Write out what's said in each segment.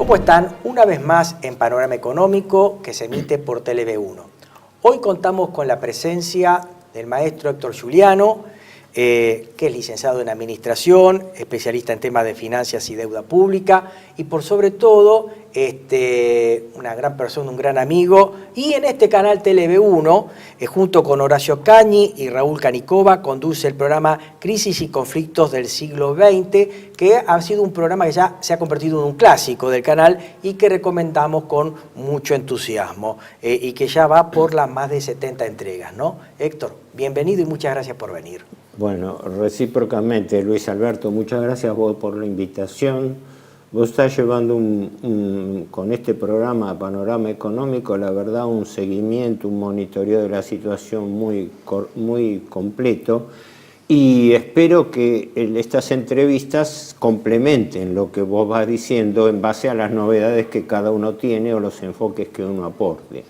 ¿Cómo están? Una vez más en Panorama Económico, que se emite por TV1. Hoy contamos con la presencia del maestro Héctor Giuliano, que es licenciado en Administración, especialista en temas de finanzas y deuda pública, y por sobre todo, una gran persona, un gran amigo, y en este canal TV1, junto con Horacio Cañi y Raúl Canicova, conduce el programa Crisis y Conflictos del Siglo XX, que ha sido un programa que ya se ha convertido en un clásico del canal y que recomendamos con mucho entusiasmo, y que ya va por las más de 70 entregas, ¿no? Héctor, bienvenido y muchas gracias por venir. Bueno, recíprocamente, Luis Alberto, muchas gracias a vos por la invitación. Vos estás llevando con este programa Panorama Económico, la verdad, un seguimiento, un monitoreo de la situación muy completo, y espero que estas entrevistas complementen lo que vos vas diciendo en base a las novedades que cada uno tiene o los enfoques que uno aporte.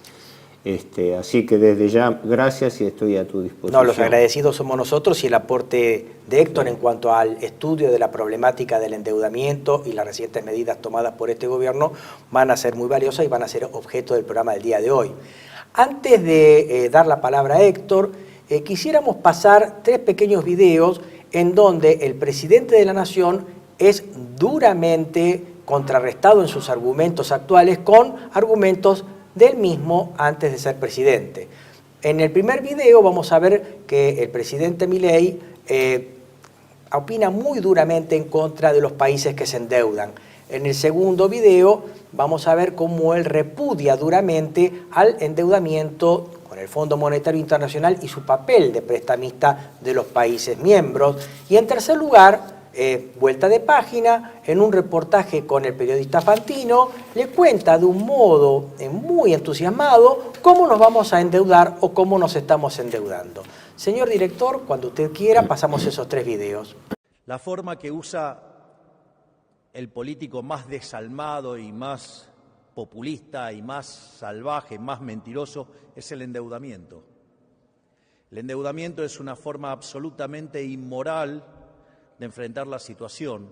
Así que desde ya, gracias y estoy a tu disposición. No, los agradecidos somos nosotros, y el aporte de Héctor en cuanto al estudio de la problemática del endeudamiento y las recientes medidas tomadas por este gobierno van a ser muy valiosas y van a ser objeto del programa del día de hoy. Antes de dar la palabra a Héctor, quisiéramos pasar 3 pequeños videos en donde el presidente de la Nación es duramente contrarrestado en sus argumentos actuales con argumentos del mismo antes de ser presidente. En el primer video vamos a ver que el presidente Milei opina muy duramente en contra de los países que se endeudan. En el segundo video vamos a ver cómo él repudia duramente al endeudamiento con el Fondo Monetario Internacional y su papel de prestamista de los países miembros. Y en tercer lugar, vuelta de página, en un reportaje con el periodista Fantino, le cuenta de un modo muy entusiasmado cómo nos vamos a endeudar o cómo nos estamos endeudando. Señor director, cuando usted quiera, pasamos esos 3 videos. La forma que usa el político más desalmado y más populista y más salvaje, más mentiroso, es el endeudamiento. El endeudamiento es una forma absolutamente inmoral de enfrentar la situación,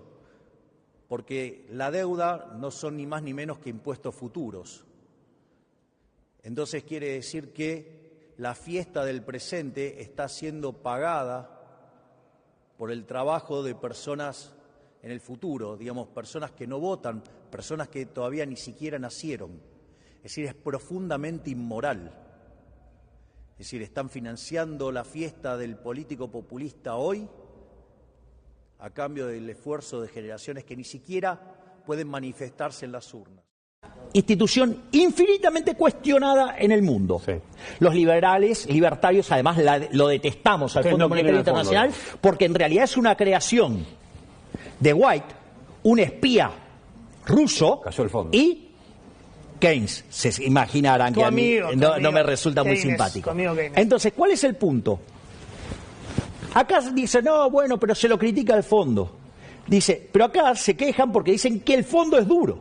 porque la deuda no son ni más ni menos que impuestos futuros. Entonces quiere decir que la fiesta del presente está siendo pagada por el trabajo de personas en el futuro, digamos, personas que no votan, personas que todavía ni siquiera nacieron. Es decir, es profundamente inmoral. Es decir, están financiando la fiesta del político populista hoy a cambio del esfuerzo de generaciones que ni siquiera pueden manifestarse en las urnas. Institución infinitamente cuestionada en el mundo. Sí. Los libertarios, además lo detestamos al Fondo Monetario Internacional, porque en realidad es una creación de White, un espía ruso, y Keynes. Se imaginarán que amigo, a mí no me resulta Keynes, muy simpático. Entonces, ¿cuál es el punto? Acá dice, no, bueno, pero se lo critica el fondo. Dice, pero acá se quejan porque dicen que el fondo es duro.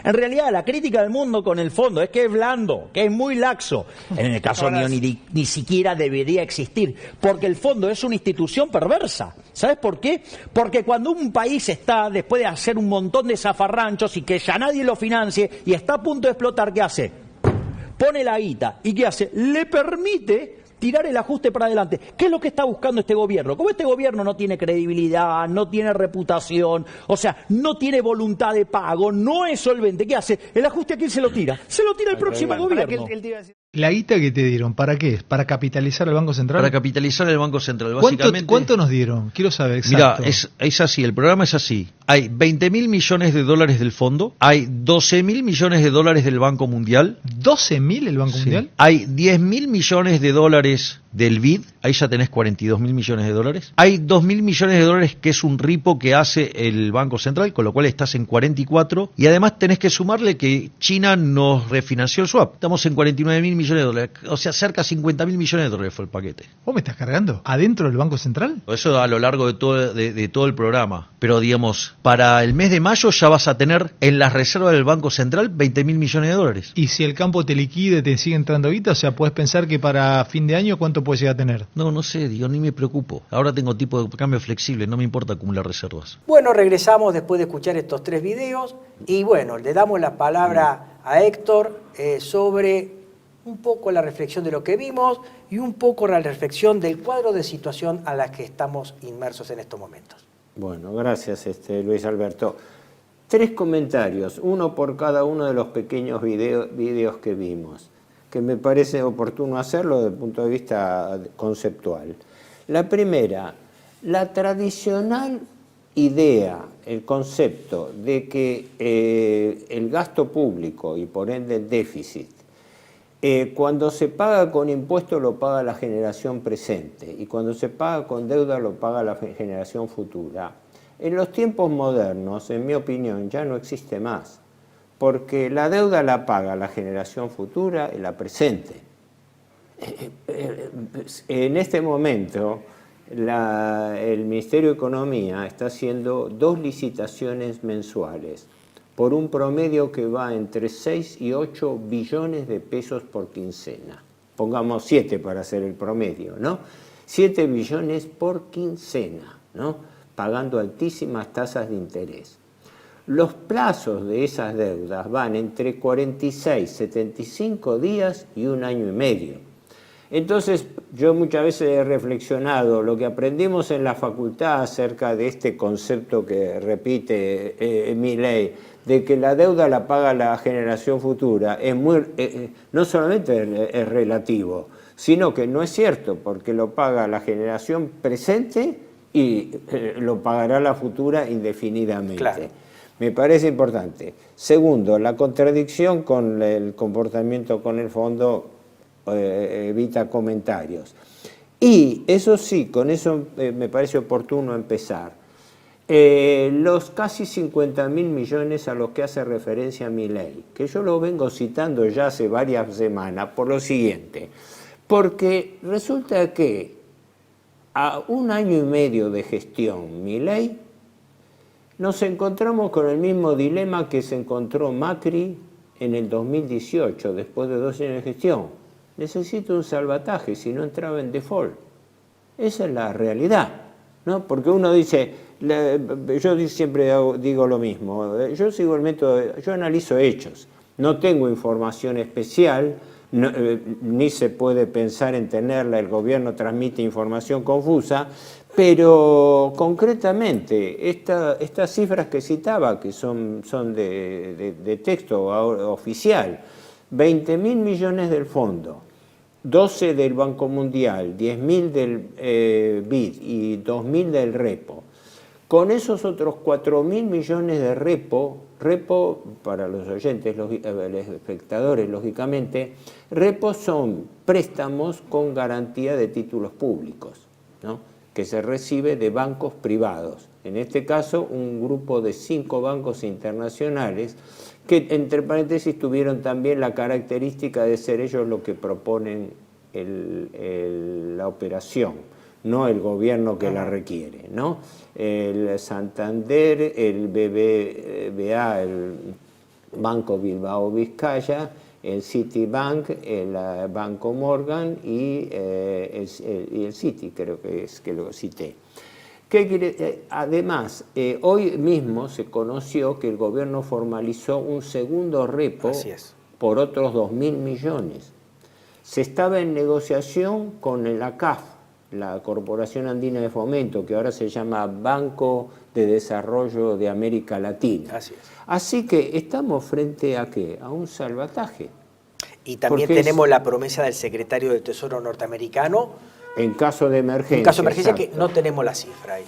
En realidad, la crítica del mundo con el fondo es que es blando, que es muy laxo. En el caso mío ni siquiera debería existir, porque el fondo es una institución perversa. ¿Sabes por qué? Porque cuando un país está, después de hacer un montón de zafarranchos y que ya nadie lo financie y está a punto de explotar, ¿qué hace? Pone la guita. ¿Y qué hace? Le permite tirar el ajuste para adelante. ¿Qué es lo que está buscando este gobierno? Como este gobierno no tiene credibilidad, no tiene reputación, o sea, no tiene voluntad de pago, no es solvente, ¿qué hace? ¿El ajuste a quién se lo tira? Se lo tira el próximo gobierno. ¿La guita que te dieron, para qué es? ¿Para capitalizar al Banco Central? Para capitalizar el Banco Central, básicamente. ¿Cuánto nos dieron? Quiero saber exacto. Mirá, es así, el programa es así. Hay 20.000 millones de dólares del fondo, hay 12.000 millones de dólares del Banco Mundial. ¿12.000 el Banco Mundial? Hay 10.000 millones de dólares del BID, ahí ya tenés 42.000 millones de dólares. Hay 2.000 millones de dólares que es un ripo que hace el Banco Central, con lo cual estás en 44, y además tenés que sumarle que China nos refinanció el swap. Estamos en 49.000 millones de dólares, o sea, cerca de 50.000 millones de dólares fue el paquete. ¿Vos me estás cargando? ¿Adentro del Banco Central? Eso a lo largo de todo el programa, pero digamos, para el mes de mayo ya vas a tener en las reservas del Banco Central 20.000 millones de dólares. Y si el campo te liquide, te sigue entrando guita, o sea, puedes pensar que para fin de año, ¿cuánto puedes llegar a tener? No sé, digo, ni me preocupo. Ahora tengo tipo de cambio flexible, no me importa acumular reservas. Bueno, regresamos después de escuchar estos 3 videos y bueno, le damos la palabra a Héctor sobre un poco la reflexión de lo que vimos y un poco la reflexión del cuadro de situación a la que estamos inmersos en estos momentos. Bueno, gracias Luis Alberto. 3 comentarios, uno por cada uno de los pequeños videos que vimos, que me parece oportuno hacerlo desde el punto de vista conceptual. La primera, la tradicional idea, el concepto de que el gasto público y por ende el déficit, cuando se paga con impuestos lo paga la generación presente y cuando se paga con deuda lo paga la generación futura. En los tiempos modernos, en mi opinión, ya no existe más, porque la deuda la paga la generación futura y la presente. En este momento, el Ministerio de Economía está haciendo 2 licitaciones mensuales por un promedio que va entre 6 y 8 billones de pesos por quincena. Pongamos 7 para hacer el promedio, ¿no? 7 billones por quincena, ¿no? Pagando altísimas tasas de interés. Los plazos de esas deudas van entre 46, 75 días y 1 año y medio. Entonces, yo muchas veces he reflexionado lo que aprendimos en la facultad acerca de este concepto que repite Milei, de que la deuda la paga la generación futura, es no solamente es relativo, sino que no es cierto, porque lo paga la generación presente y lo pagará la futura indefinidamente. Claro. Me parece importante. Segundo, la contradicción con el comportamiento con el fondo evita comentarios. Y eso sí, con eso me parece oportuno empezar. Los casi 50.000 millones a los que hace referencia Milei, que yo lo vengo citando ya hace varias semanas, por lo siguiente, porque resulta que a 1 año y medio de gestión Milei, nos encontramos con el mismo dilema que se encontró Macri en el 2018, después de 2 años de gestión. Necesito un salvataje, si no entraba en default. Esa es la realidad, ¿no? Porque uno dice, yo siempre digo lo mismo, yo sigo el método, yo analizo hechos, no tengo información especial, ni se puede pensar en tenerla, el gobierno transmite información confusa, pero concretamente estas cifras que citaba, que son de texto oficial, 20.000 millones del fondo, 12 del Banco Mundial, 10.000 del BID y 2.000 del repo. Con esos otros 4.000 millones de repo para los oyentes, los espectadores, lógicamente, repo son préstamos con garantía de títulos públicos, ¿no? Que se recibe de bancos privados. En este caso, un grupo de 5 bancos internacionales que, entre paréntesis, tuvieron también la característica de ser ellos los que proponen la operación, no el gobierno que la requiere, ¿no? El Santander, el BBVA, el Banco Bilbao Vizcaya, el Citibank, el Banco Morgan y el Citi, creo que es que lo cité. ¿Qué quiere? Además, hoy mismo se conoció que el gobierno formalizó un segundo repo por otros 2.000 millones. Se estaba en negociación con la CAF, la Corporación Andina de Fomento, que ahora se llama Banco de Desarrollo de América Latina. Así que estamos frente a ¿qué? A un salvataje. Y también tenemos la promesa del secretario del Tesoro norteamericano. En caso de emergencia. En caso de emergencia, que no tenemos la cifra ahí.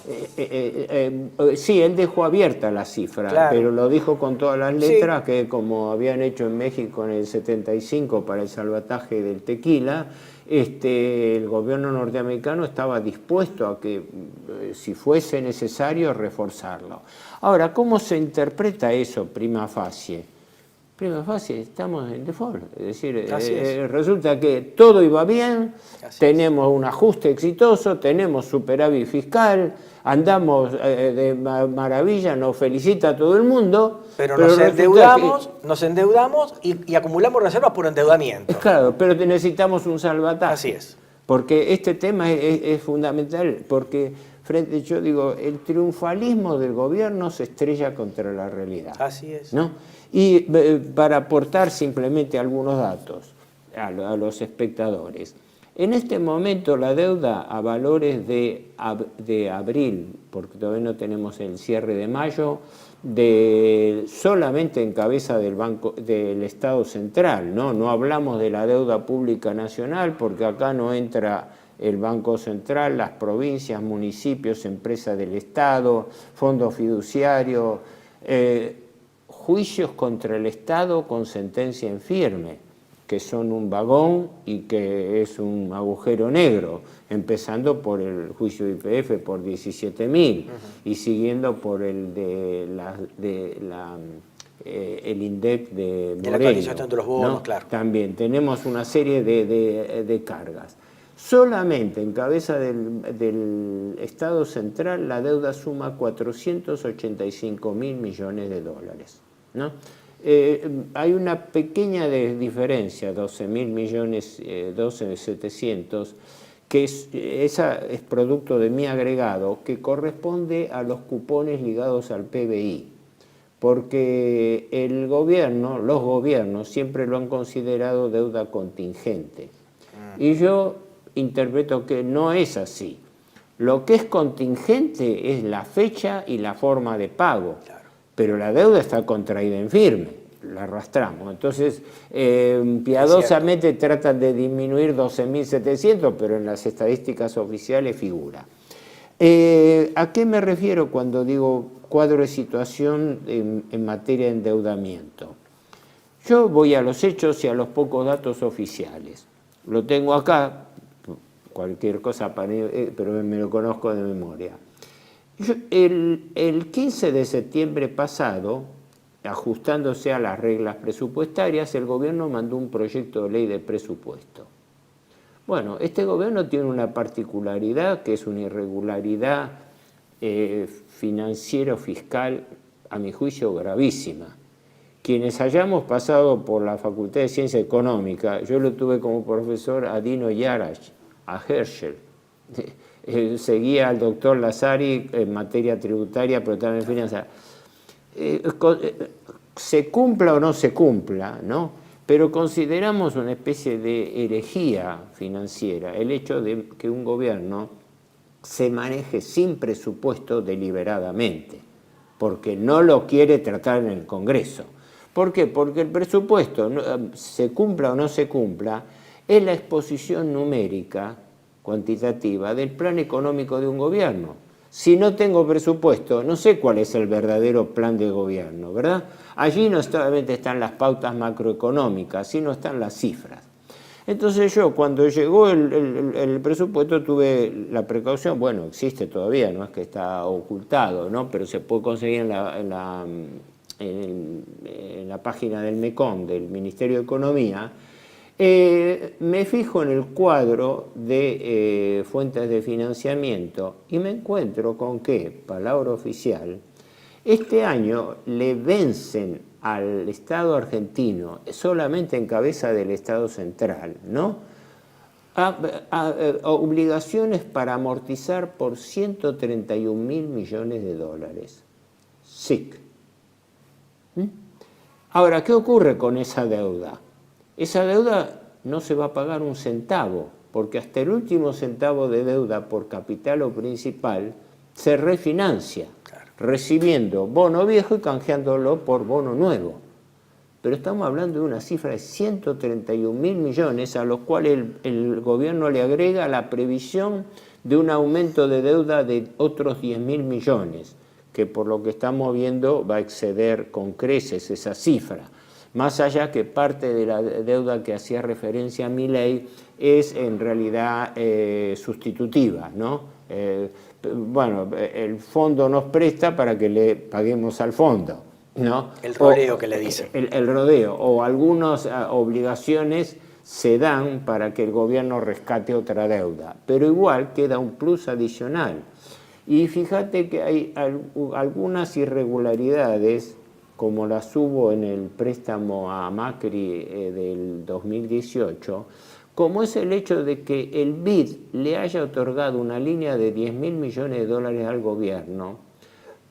Sí, él dejó abierta la cifra, claro, pero lo dijo con todas las letras, sí, que como habían hecho en México en el 75 para el salvataje del tequila, el gobierno norteamericano estaba dispuesto a que, si fuese necesario, reforzarlo. Ahora, ¿cómo se interpreta eso prima facie? Prima facie, estamos en default, es decir, resulta que todo iba bien, tenemos un ajuste exitoso, tenemos superávit fiscal, andamos de maravilla, nos felicita todo el mundo. Pero nos endeudamos y acumulamos reservas por endeudamiento. Claro, pero necesitamos un salvataje. Así es. Porque este tema es fundamental, porque yo digo, el triunfalismo del gobierno se estrella contra la realidad. Así es. ¿No? Y para aportar simplemente algunos datos a los espectadores. En este momento la deuda a valores de abril, porque todavía no tenemos el cierre de mayo, solamente en cabeza del Estado Central, ¿no? No hablamos de la deuda pública nacional, porque acá no entra el Banco Central, las provincias, municipios, empresas del Estado, fondos fiduciarios, juicios contra el Estado con sentencia en firme, que son un vagón y que es un agujero negro, empezando por el juicio de YPF por 17.000 y siguiendo por el el INDEC de Moreno, de la actualización de los bonos, ¿no? claro. También tenemos una serie de cargas. Solamente en cabeza del Estado Central la deuda suma 485.000 millones de dólares, ¿no? Hay una pequeña diferencia, 12.000 millones, 12.700, que esa es producto de mi agregado, que corresponde a los cupones ligados al PBI, porque los gobiernos siempre lo han considerado deuda contingente. Y yo interpreto que no es así. Lo que es contingente es la fecha y la forma de pago. Claro. Pero la deuda está contraída en firme, la arrastramos. Entonces, piadosamente tratan de disminuir 12.700, pero en las estadísticas oficiales figura. ¿A qué me refiero cuando digo cuadro de situación en materia de endeudamiento? Yo voy a los hechos y a los pocos datos oficiales. Lo tengo acá, cualquier cosa, pero me lo conozco de memoria. El 15 de septiembre pasado, ajustándose a las reglas presupuestarias, el gobierno mandó un proyecto de ley de presupuesto. Bueno, este gobierno tiene una particularidad, que es una irregularidad financiero-fiscal, a mi juicio, gravísima. Quienes hayamos pasado por la Facultad de Ciencia Económica, yo lo tuve como profesor a Dino Yarach, a Herschel, seguía al doctor Lazari en materia tributaria, pero también en finanzas. Se cumpla o no se cumpla, ¿no? Pero consideramos una especie de herejía financiera el hecho de que un gobierno se maneje sin presupuesto deliberadamente, porque no lo quiere tratar en el Congreso. ¿Por qué? Porque el presupuesto, se cumpla o no se cumpla, es la exposición numérica cuantitativa del plan económico de un gobierno. Si no tengo presupuesto, no sé cuál es el verdadero plan de gobierno, ¿verdad? Allí no solamente están las pautas macroeconómicas, sino están las cifras. Entonces yo, cuando llegó el presupuesto, tuve la precaución, bueno, existe todavía, no es que está ocultado, ¿no? Pero se puede conseguir en la página del MECOM, del Ministerio de Economía. Me fijo en el cuadro de fuentes de financiamiento y me encuentro con que, palabra oficial, este año le vencen al Estado argentino, solamente en cabeza del Estado Central, ¿no? Obligaciones para amortizar por 131.000 millones de dólares. SIC. Ahora, ¿qué ocurre con esa deuda? Esa deuda no se va a pagar un centavo, porque hasta el último centavo de deuda por capital o principal se refinancia, recibiendo bono viejo y canjeándolo por bono nuevo. Pero estamos hablando de una cifra de 131.000 millones, a los cuales el gobierno le agrega la previsión de un aumento de deuda de otros 10.000 millones, que por lo que estamos viendo va a exceder con creces esa cifra. Más allá que parte de la deuda que hacía referencia a Milei es en realidad sustitutiva, ¿no? Bueno, el fondo nos presta para que le paguemos al fondo, ¿no? El rodeo que le dicen. El rodeo, o algunas obligaciones se dan para que el gobierno rescate otra deuda, pero igual queda un plus adicional. Y fíjate que hay algunas irregularidades como las hubo en el préstamo a Macri del 2018, como es el hecho de que el BID le haya otorgado una línea de 10.000 millones de dólares al gobierno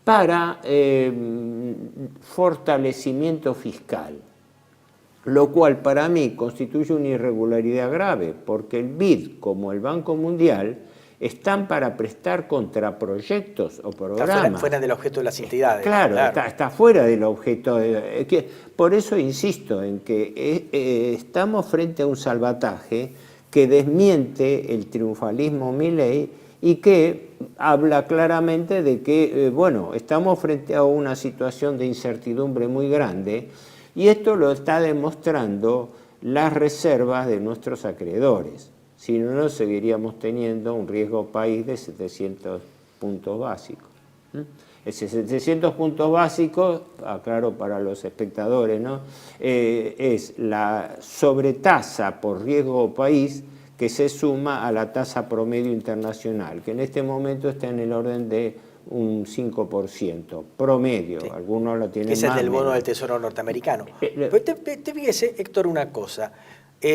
para fortalecimiento fiscal, lo cual para mí constituye una irregularidad grave, porque el BID, como el Banco Mundial, están para prestar contra proyectos o programas. Está fuera del objeto de las entidades. Claro. Está fuera del objeto. Por eso insisto en que estamos frente a un salvataje que desmiente el triunfalismo Milei y que habla claramente de que, bueno, estamos frente a una situación de incertidumbre muy grande, y esto lo está demostrando las reservas de nuestros acreedores. Si no, seguiríamos teniendo un riesgo país de 700 puntos básicos. Ese 700 puntos básicos, aclaro para los espectadores, ¿no? Es la sobretasa por riesgo país que se suma a la tasa promedio internacional, que en este momento está en el orden de un 5%, promedio, sí. Algunos lo tienen más. Ese es del bono del Tesoro norteamericano. Pero te fíjese, Héctor, una cosa.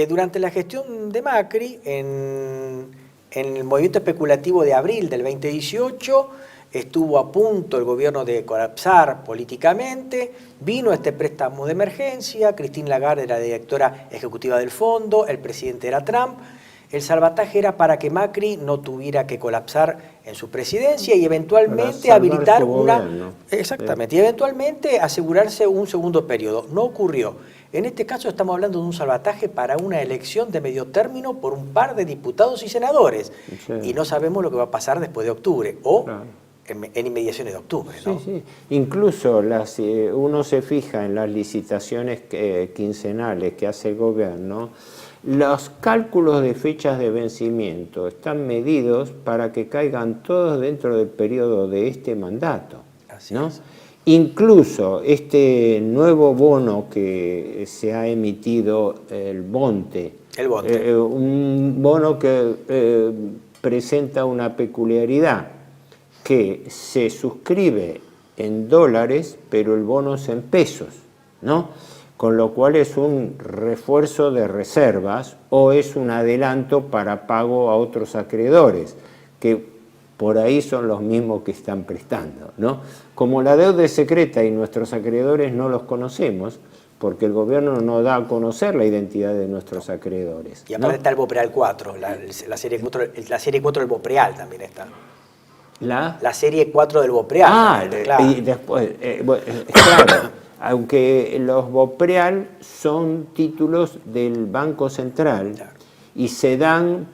Durante la gestión de Macri, en el movimiento especulativo de abril del 2018, estuvo a punto el gobierno de colapsar políticamente, vino este préstamo de emergencia, Christine Lagarde era la directora ejecutiva del fondo, el presidente era Trump. El salvataje era para que Macri no tuviera que colapsar en su presidencia y eventualmente habilitar una... Exactamente, y eventualmente asegurarse un segundo periodo. No ocurrió. En este caso estamos hablando de un salvataje para una elección de medio término por un par de diputados y senadores. Sí. Y no sabemos lo que va a pasar después de octubre o en inmediaciones de octubre, ¿no? Sí, sí. Incluso uno se fija en las licitaciones quincenales que hace el gobierno. Los cálculos de fechas de vencimiento están medidos para que caigan todos dentro del periodo de este mandato, ¿no? Así es. Incluso este nuevo bono que se ha emitido, el Bonte. Un bono que presenta una peculiaridad, que se suscribe en dólares, pero el bono es en pesos, ¿no? Con lo cual es un refuerzo de reservas o es un adelanto para pago a otros acreedores, que por ahí son los mismos que están prestando, ¿no? Como la deuda es secreta y nuestros acreedores no los conocemos, porque el gobierno no da a conocer la identidad de nuestros acreedores. Y aparte, ¿no? Está el Bopreal 4, la serie 4 del Bopreal también está. La serie 4 del Bopreal. Claro. Y después, claro. Aunque los Bopreal son títulos del Banco Central, claro, y se dan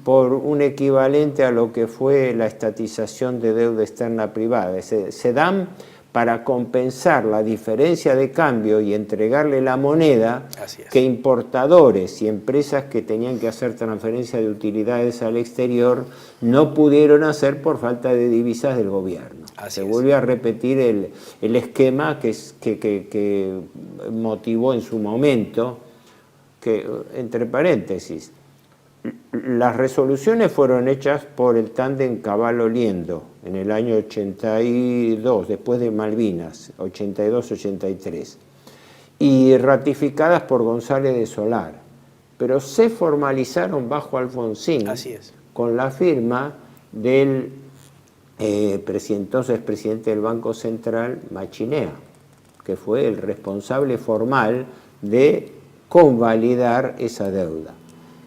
por un equivalente a lo que fue la estatización de deuda externa privada. Se dan para compensar la diferencia de cambio y entregarle la moneda que importadores y empresas que tenían que hacer transferencia de utilidades al exterior no pudieron hacer por falta de divisas del gobierno. Se vuelve a repetir el esquema que motivó en su momento, que, entre paréntesis, las resoluciones fueron hechas por el tándem Cavallo-Liendo en el año 82, después de Malvinas, 82-83, y ratificadas por González de Solar, pero se formalizaron bajo Alfonsín con la firma del entonces presidente del Banco Central, Machinea, que fue el responsable formal de convalidar esa deuda.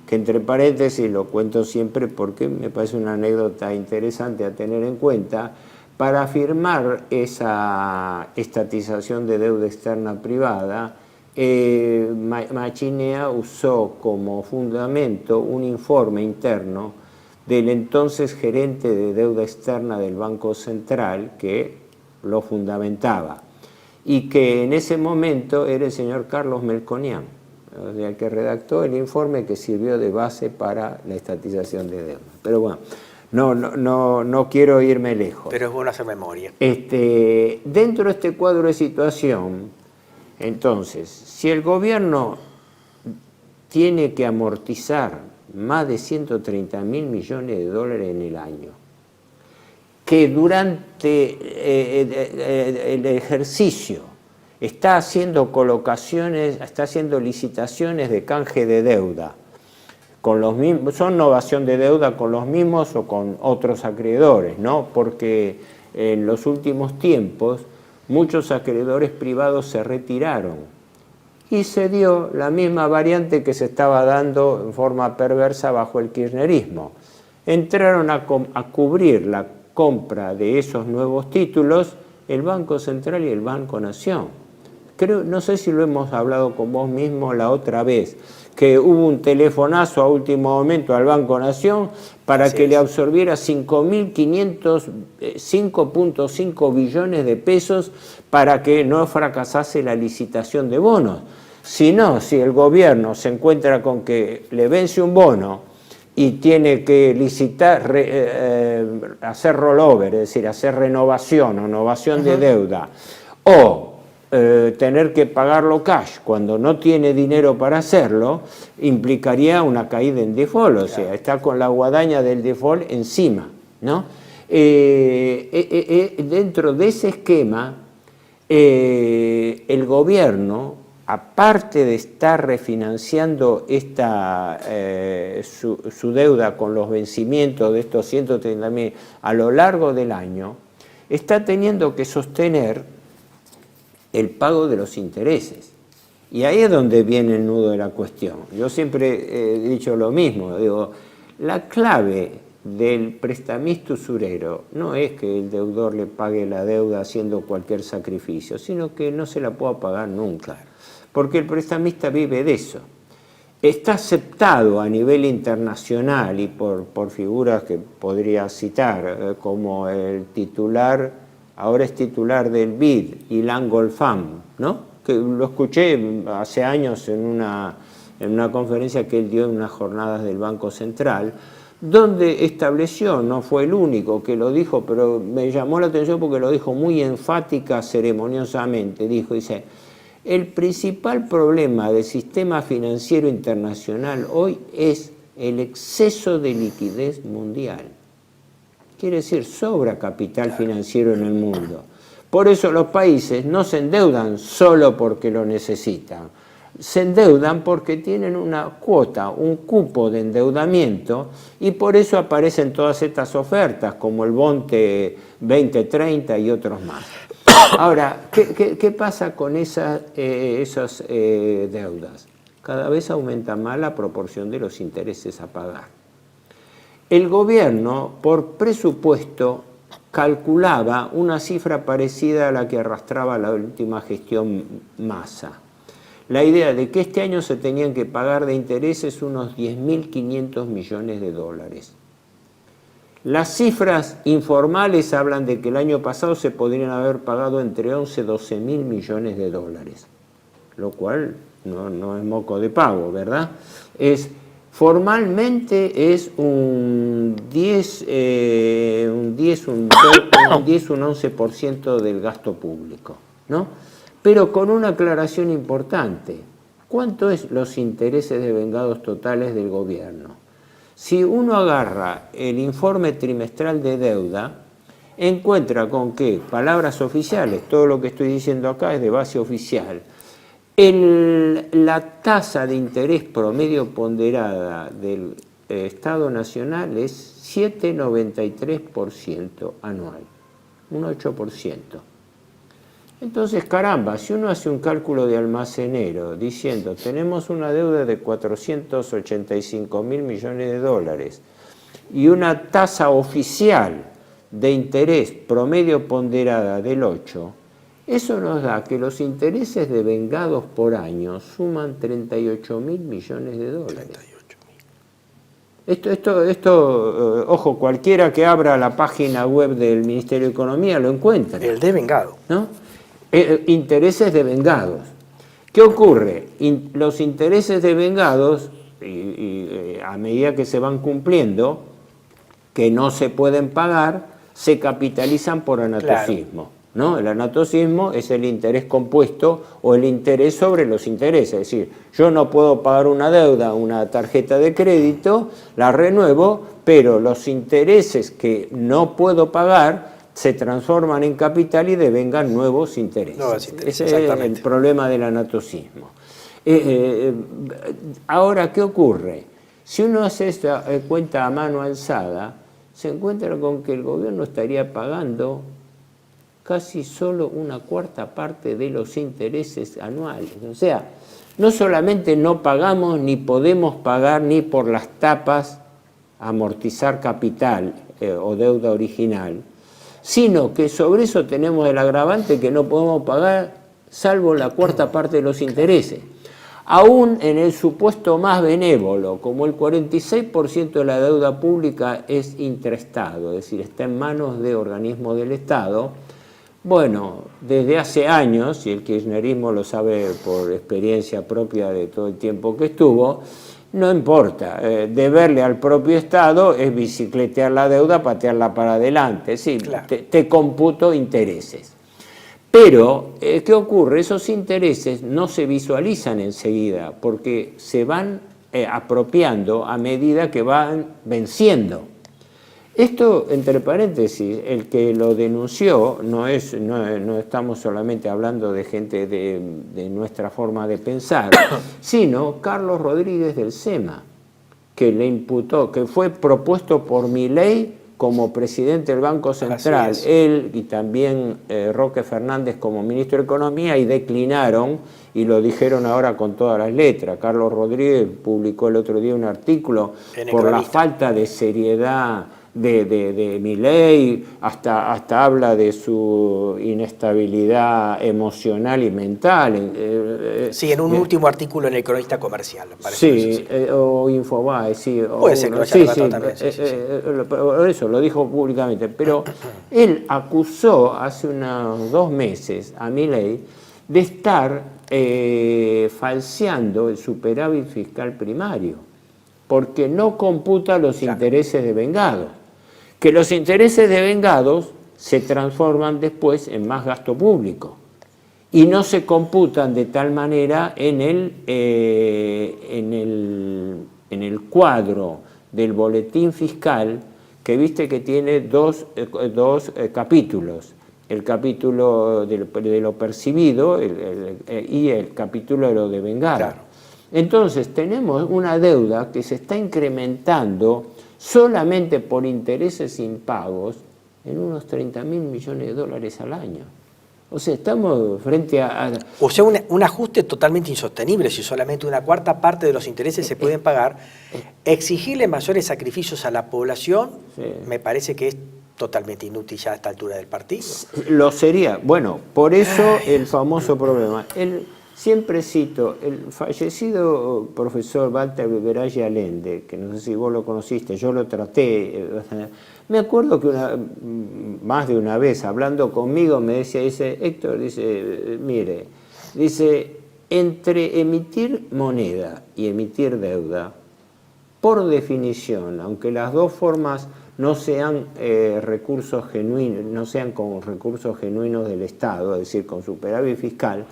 Que entre paréntesis lo cuento siempre porque me parece una anécdota interesante a tener en cuenta. Para firmar esa estatización de deuda externa privada, Machinea usó como fundamento un informe interno del entonces gerente de deuda externa del Banco Central que lo fundamentaba y que en ese momento era el señor Carlos Melconian, el que redactó el informe que sirvió de base para la estatización de deuda. Pero bueno, no quiero irme lejos. Pero es bueno hacer memoria. Dentro de este cuadro de situación, entonces, si el gobierno tiene que amortizar más de 130.000 millones de dólares en el año, que durante el ejercicio está haciendo colocaciones, está haciendo licitaciones de canje de deuda. Con los mismos, son novación de deuda con los mismos o con otros acreedores, ¿no? Porque en los últimos tiempos muchos acreedores privados se retiraron y se dio la misma variante que se estaba dando en forma perversa bajo el kirchnerismo. Entraron a cubrir la compra de esos nuevos títulos el Banco Central y el Banco Nación. Creo, no sé si lo hemos hablado con vos mismo la otra vez, que hubo un telefonazo a último momento al Banco Nación para que le absorbiera 5.5 billones de pesos para que no fracasase la licitación de bonos. Si no, si el gobierno se encuentra con que le vence un bono y tiene que licitar, hacer rollover, es decir, hacer renovación o novación de deuda, o tener que pagarlo cash cuando no tiene dinero para hacerlo, implicaría una caída en default, o sea, está con la guadaña del default encima, ¿no? Dentro de ese esquema, el gobierno, aparte de estar refinanciando su deuda con los vencimientos de estos 130.000 a lo largo del año, está teniendo que sostener el pago de los intereses. Y ahí es donde viene el nudo de la cuestión. Yo siempre he dicho lo mismo, digo, la clave del prestamista usurero no es que el deudor le pague la deuda haciendo cualquier sacrificio, sino que no se la pueda pagar nunca, porque el prestamista vive de eso. Está aceptado a nivel internacional y por figuras que podría citar, como el titular, ahora es titular del BID, Ilan Golfam, ¿no? Que lo escuché hace años en una conferencia que él dio en unas jornadas del Banco Central, donde estableció, no fue el único que lo dijo, pero me llamó la atención porque lo dijo muy enfática, ceremoniosamente, dice, el principal problema del sistema financiero internacional hoy es el exceso de liquidez mundial. Quiere decir, sobra capital financiero en el mundo. Por eso los países no se endeudan solo porque lo necesitan. Se endeudan porque tienen una cuota, un cupo de endeudamiento, y por eso aparecen todas estas ofertas, como el Bonte 2030 y otros más. Ahora, ¿qué pasa con esas deudas? Cada vez aumenta más la proporción de los intereses a pagar. El gobierno, por presupuesto, calculaba una cifra parecida a la que arrastraba la última gestión Massa. La idea de que este año se tenían que pagar de intereses unos 10.500 millones de dólares. Las cifras informales hablan de que el año pasado se podrían haber pagado entre 11 y 12.000 millones de dólares, lo cual no es moco de pavo, ¿verdad? Formalmente es un 11% del gasto público, ¿no? Pero con una aclaración importante. ¿Cuánto es los intereses devengados totales del gobierno? Si uno agarra el informe trimestral de deuda, encuentra con que, palabras oficiales, todo lo que estoy diciendo acá es de base oficial, la tasa de interés promedio ponderada del Estado Nacional es 7,93% anual, un 8%. Entonces, caramba, si uno hace un cálculo de almacenero diciendo tenemos una deuda de 485.000 millones de dólares y una tasa oficial de interés promedio ponderada del 8%, eso nos da que los intereses devengados por año suman 38.000 millones de dólares. 38.000. Esto, ojo, cualquiera que abra la página web del Ministerio de Economía lo encuentra. El devengado. ¿No? Intereses devengados. ¿Qué ocurre? Los intereses devengados, a medida que se van cumpliendo, que no se pueden pagar, se capitalizan por anatocismo. Claro. ¿No? El anatocismo es el interés compuesto o el interés sobre los intereses. Es decir, yo no puedo pagar una deuda, una tarjeta de crédito, la renuevo, pero los intereses que no puedo pagar se transforman en capital y devengan nuevos intereses. Ese es el problema del anatocismo. Ahora, ¿qué ocurre? Si uno hace esta cuenta a mano alzada, se encuentra con que el gobierno estaría pagando casi solo una cuarta parte de los intereses anuales. O sea, no solamente no pagamos ni podemos pagar ni por las tapas amortizar capital o deuda original, sino que sobre eso tenemos el agravante que no podemos pagar salvo la cuarta parte de los intereses. Aún en el supuesto más benévolo, como el 46% de la deuda pública es intraestado, es decir, está en manos de organismos del Estado, bueno, desde hace años, y el kirchnerismo lo sabe por experiencia propia de todo el tiempo que estuvo, no importa, deberle al propio Estado es bicicletear la deuda, patearla para adelante, sí, claro. te computo intereses. Pero, ¿qué ocurre? Esos intereses no se visualizan enseguida porque se van apropiando a medida que van venciendo. Esto, entre paréntesis, el que lo denunció, no estamos solamente hablando de gente de nuestra forma de pensar, sino Carlos Rodríguez del SEMA, que le imputó, que fue propuesto por Milei como presidente del Banco Central, él y también Roque Fernández como ministro de Economía, y declinaron, y lo dijeron ahora con todas las letras. Carlos Rodríguez publicó el otro día un artículo por la falta de seriedad de Milei, hasta habla de su inestabilidad emocional y mental. Sí, en un último artículo en El Cronista Comercial. Sí, o Infobae, sí. Puede ser que lo haya levantado también. Eso lo dijo públicamente, pero él acusó hace unos 2 meses a Milei de estar falseando el superávit fiscal primario, porque no computa los intereses de vengados. Que los intereses de vengados se transforman después en más gasto público y no se computan de tal manera en el cuadro del boletín fiscal, que viste que tiene dos capítulos, el capítulo de lo percibido y el capítulo de lo devengado. Claro. Entonces tenemos una deuda que se está incrementando solamente por intereses impagos en unos 30.000 millones de dólares al año. O sea, estamos frente a... O sea, un ajuste totalmente insostenible si solamente una cuarta parte de los intereses se pueden pagar. Exigirle mayores sacrificios a la población me parece que es totalmente inútil ya a esta altura del partido. Lo sería. Bueno, por eso el famoso problema. Siempre cito el fallecido profesor Walter Beberaggi Allende, que no sé si vos lo conociste, yo lo traté. Me acuerdo que más de una vez hablando conmigo me decía, Héctor, mire, entre emitir moneda y emitir deuda, por definición, aunque las dos formas no sean recursos genuinos, no sean con recursos genuinos del Estado, es decir, con superávit fiscal,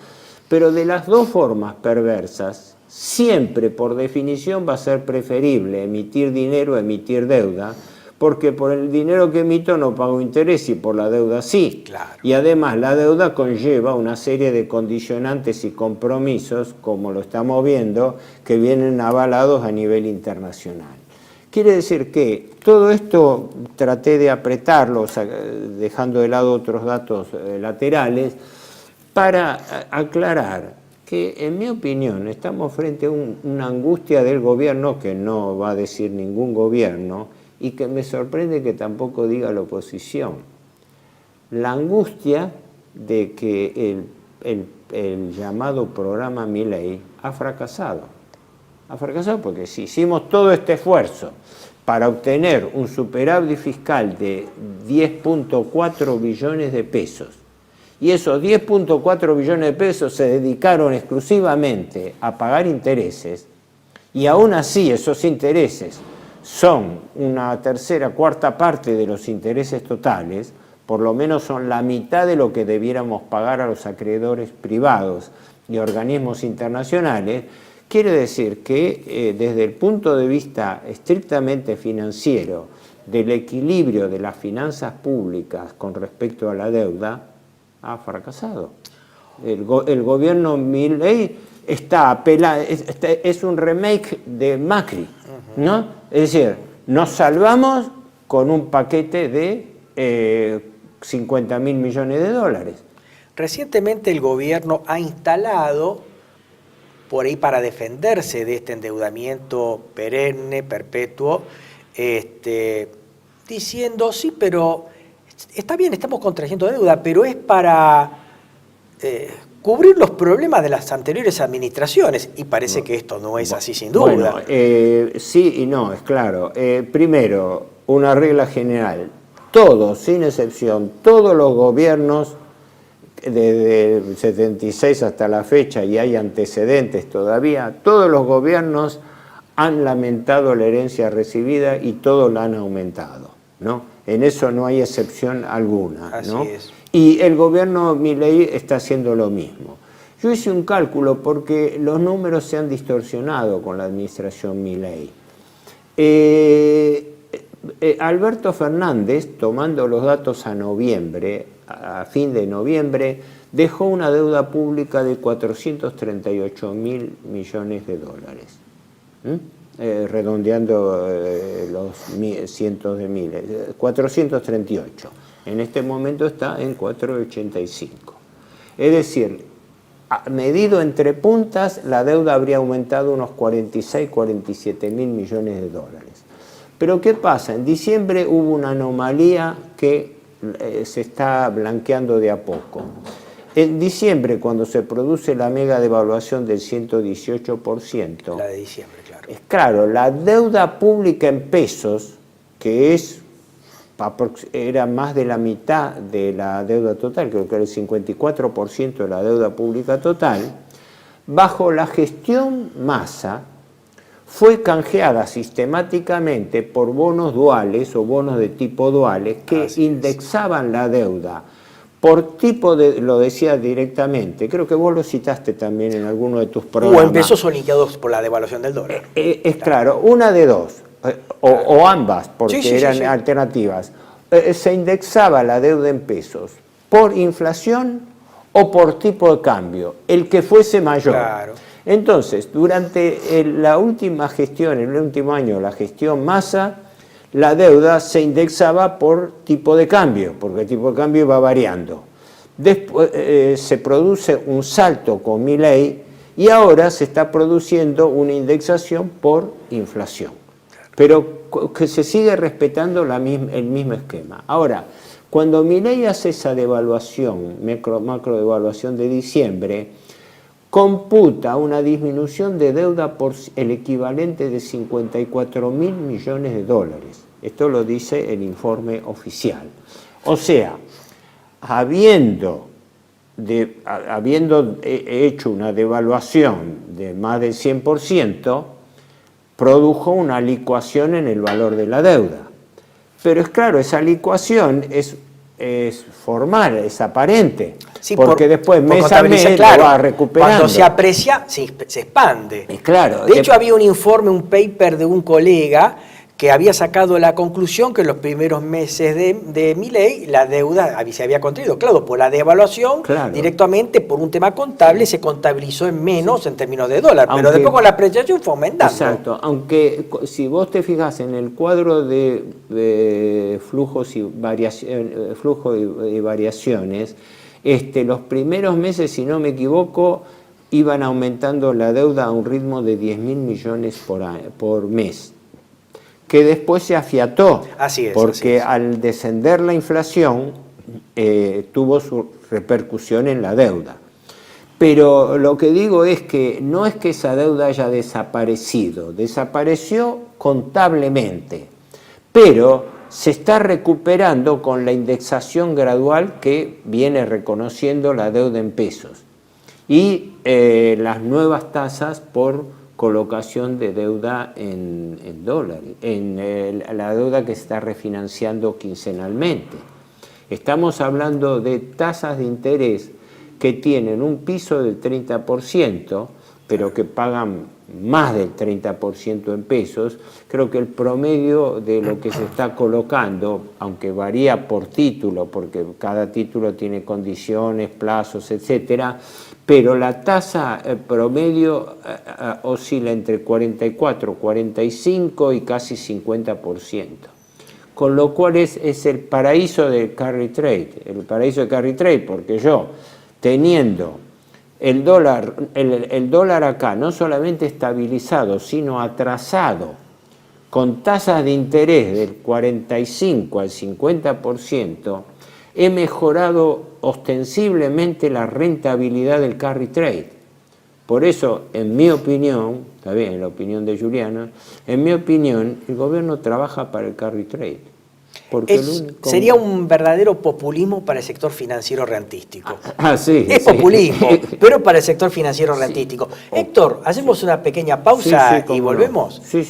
pero de las dos formas perversas, siempre por definición va a ser preferible emitir dinero a emitir deuda, porque por el dinero que emito no pago interés y por la deuda sí. Claro. Y además la deuda conlleva una serie de condicionantes y compromisos, como lo estamos viendo, que vienen avalados a nivel internacional. Quiere decir que todo esto traté de apretarlo, dejando de lado otros datos laterales, para aclarar que, en mi opinión, estamos frente a una angustia del gobierno que no va a decir ningún gobierno y que me sorprende que tampoco diga la oposición. La angustia de que el llamado programa Milei ha fracasado. Ha fracasado porque si hicimos todo este esfuerzo para obtener un superávit fiscal de 10.4 billones de pesos, y esos 10.4 billones de pesos se dedicaron exclusivamente a pagar intereses, y aún así esos intereses son una tercera, cuarta parte de los intereses totales, por lo menos son la mitad de lo que debiéramos pagar a los acreedores privados y organismos internacionales. Quiere decir que desde el punto de vista estrictamente financiero del equilibrio de las finanzas públicas con respecto a la deuda ha fracasado. El gobierno Milei es un remake de Macri, ¿no? Es decir, nos salvamos con un paquete de 50.000 millones de dólares. Recientemente el gobierno ha instalado, por ahí para defenderse de este endeudamiento perenne, perpetuo, diciendo, sí, pero está bien, estamos contrayendo deuda, pero es para cubrir los problemas de las anteriores administraciones, y parece que esto no es así sin duda. Bueno, sí y no, es claro. Primero, una regla general, todos, sin excepción, todos los gobiernos desde el 76 hasta la fecha, y hay antecedentes todavía, todos los gobiernos han lamentado la herencia recibida y todos la han aumentado, ¿no? En eso no hay excepción alguna, ¿no? Así es. Y el gobierno Milei está haciendo lo mismo. Yo hice un cálculo porque los números se han distorsionado con la administración Milei. Alberto Fernández, tomando los datos a noviembre, a fin de noviembre, dejó una deuda pública de 438.000 millones de dólares. Redondeando los cientos de miles, 438. En este momento está en 485. Es decir, medido entre puntas, la deuda habría aumentado unos 46, 47.000 millones de dólares. Pero ¿qué pasa? En diciembre hubo una anomalía que se está blanqueando de a poco. En diciembre, cuando se produce la mega devaluación del 118%, La de diciembre, claro. es claro, la deuda pública en pesos, que era más de la mitad de la deuda total, creo que era el 54% de la deuda pública total, bajo la gestión Massa, fue canjeada sistemáticamente por bonos duales o bonos de tipo duales que indexaban la deuda por tipo de, lo decía directamente, creo que vos lo citaste también en alguno de tus programas. O en pesos o linkeados por la devaluación del dólar. Es claro, una de dos, o ambas, porque eran alternativas. Se indexaba la deuda en pesos por inflación o por tipo de cambio, el que fuese mayor. Claro. Entonces, durante la última gestión, el último año, la gestión Massa, la deuda se indexaba por tipo de cambio, porque el tipo de cambio iba variando. Después se produce un salto con Milei y ahora se está produciendo una indexación por inflación, pero que se sigue respetando el mismo esquema. Ahora, cuando Milei hace esa devaluación, macro devaluación de diciembre, computa una disminución de deuda por el equivalente de 54.000 millones de dólares. Esto lo dice el informe oficial. O sea, habiendo hecho una devaluación de más del 100%, produjo una licuación en el valor de la deuda. Pero es claro, esa licuación es formal, es aparente, sí, porque después mes a mes claro, lo va recuperando. Cuando se aprecia, se expande. Claro, de hecho, había un informe, un paper de un colega que había sacado la conclusión que en los primeros meses de Milei la deuda se había contraído. Claro, por la devaluación, directamente por un tema contable, se contabilizó en menos en términos de dólar, pero después con la apreciación fue aumentando. Exacto, aunque si vos te fijas en el cuadro de flujos y variaciones, los primeros meses, si no me equivoco, iban aumentando la deuda a un ritmo de 10.000 millones por mes, que después se afiató, porque al descender la inflación tuvo su repercusión en la deuda. Pero lo que digo es que no es que esa deuda haya desaparecido, desapareció contablemente, pero se está recuperando con la indexación gradual que viene reconociendo la deuda en pesos y las nuevas tasas por colocación de deuda en dólares, la deuda que se está refinanciando quincenalmente. Estamos hablando de tasas de interés que tienen un piso del 30%, pero que pagan más del 30% en pesos. Creo que el promedio de lo que se está colocando, aunque varía por título, porque cada título tiene condiciones, plazos, etcétera, pero la tasa promedio oscila entre 44, 45 y casi 50%. Con lo cual es el paraíso del carry trade, porque yo, teniendo el dólar acá no solamente estabilizado, sino atrasado, con tasas de interés del 45 al 50%, he mejorado ostensiblemente la rentabilidad del carry trade. Por eso, en mi opinión, está bien, en la opinión de Juliano, en mi opinión, el gobierno trabaja para el carry trade. Porque sería un verdadero populismo para el sector financiero rentístico. Sí, es populismo, pero para el sector financiero rentístico. Héctor, hacemos una pequeña pausa y volvemos. Sí.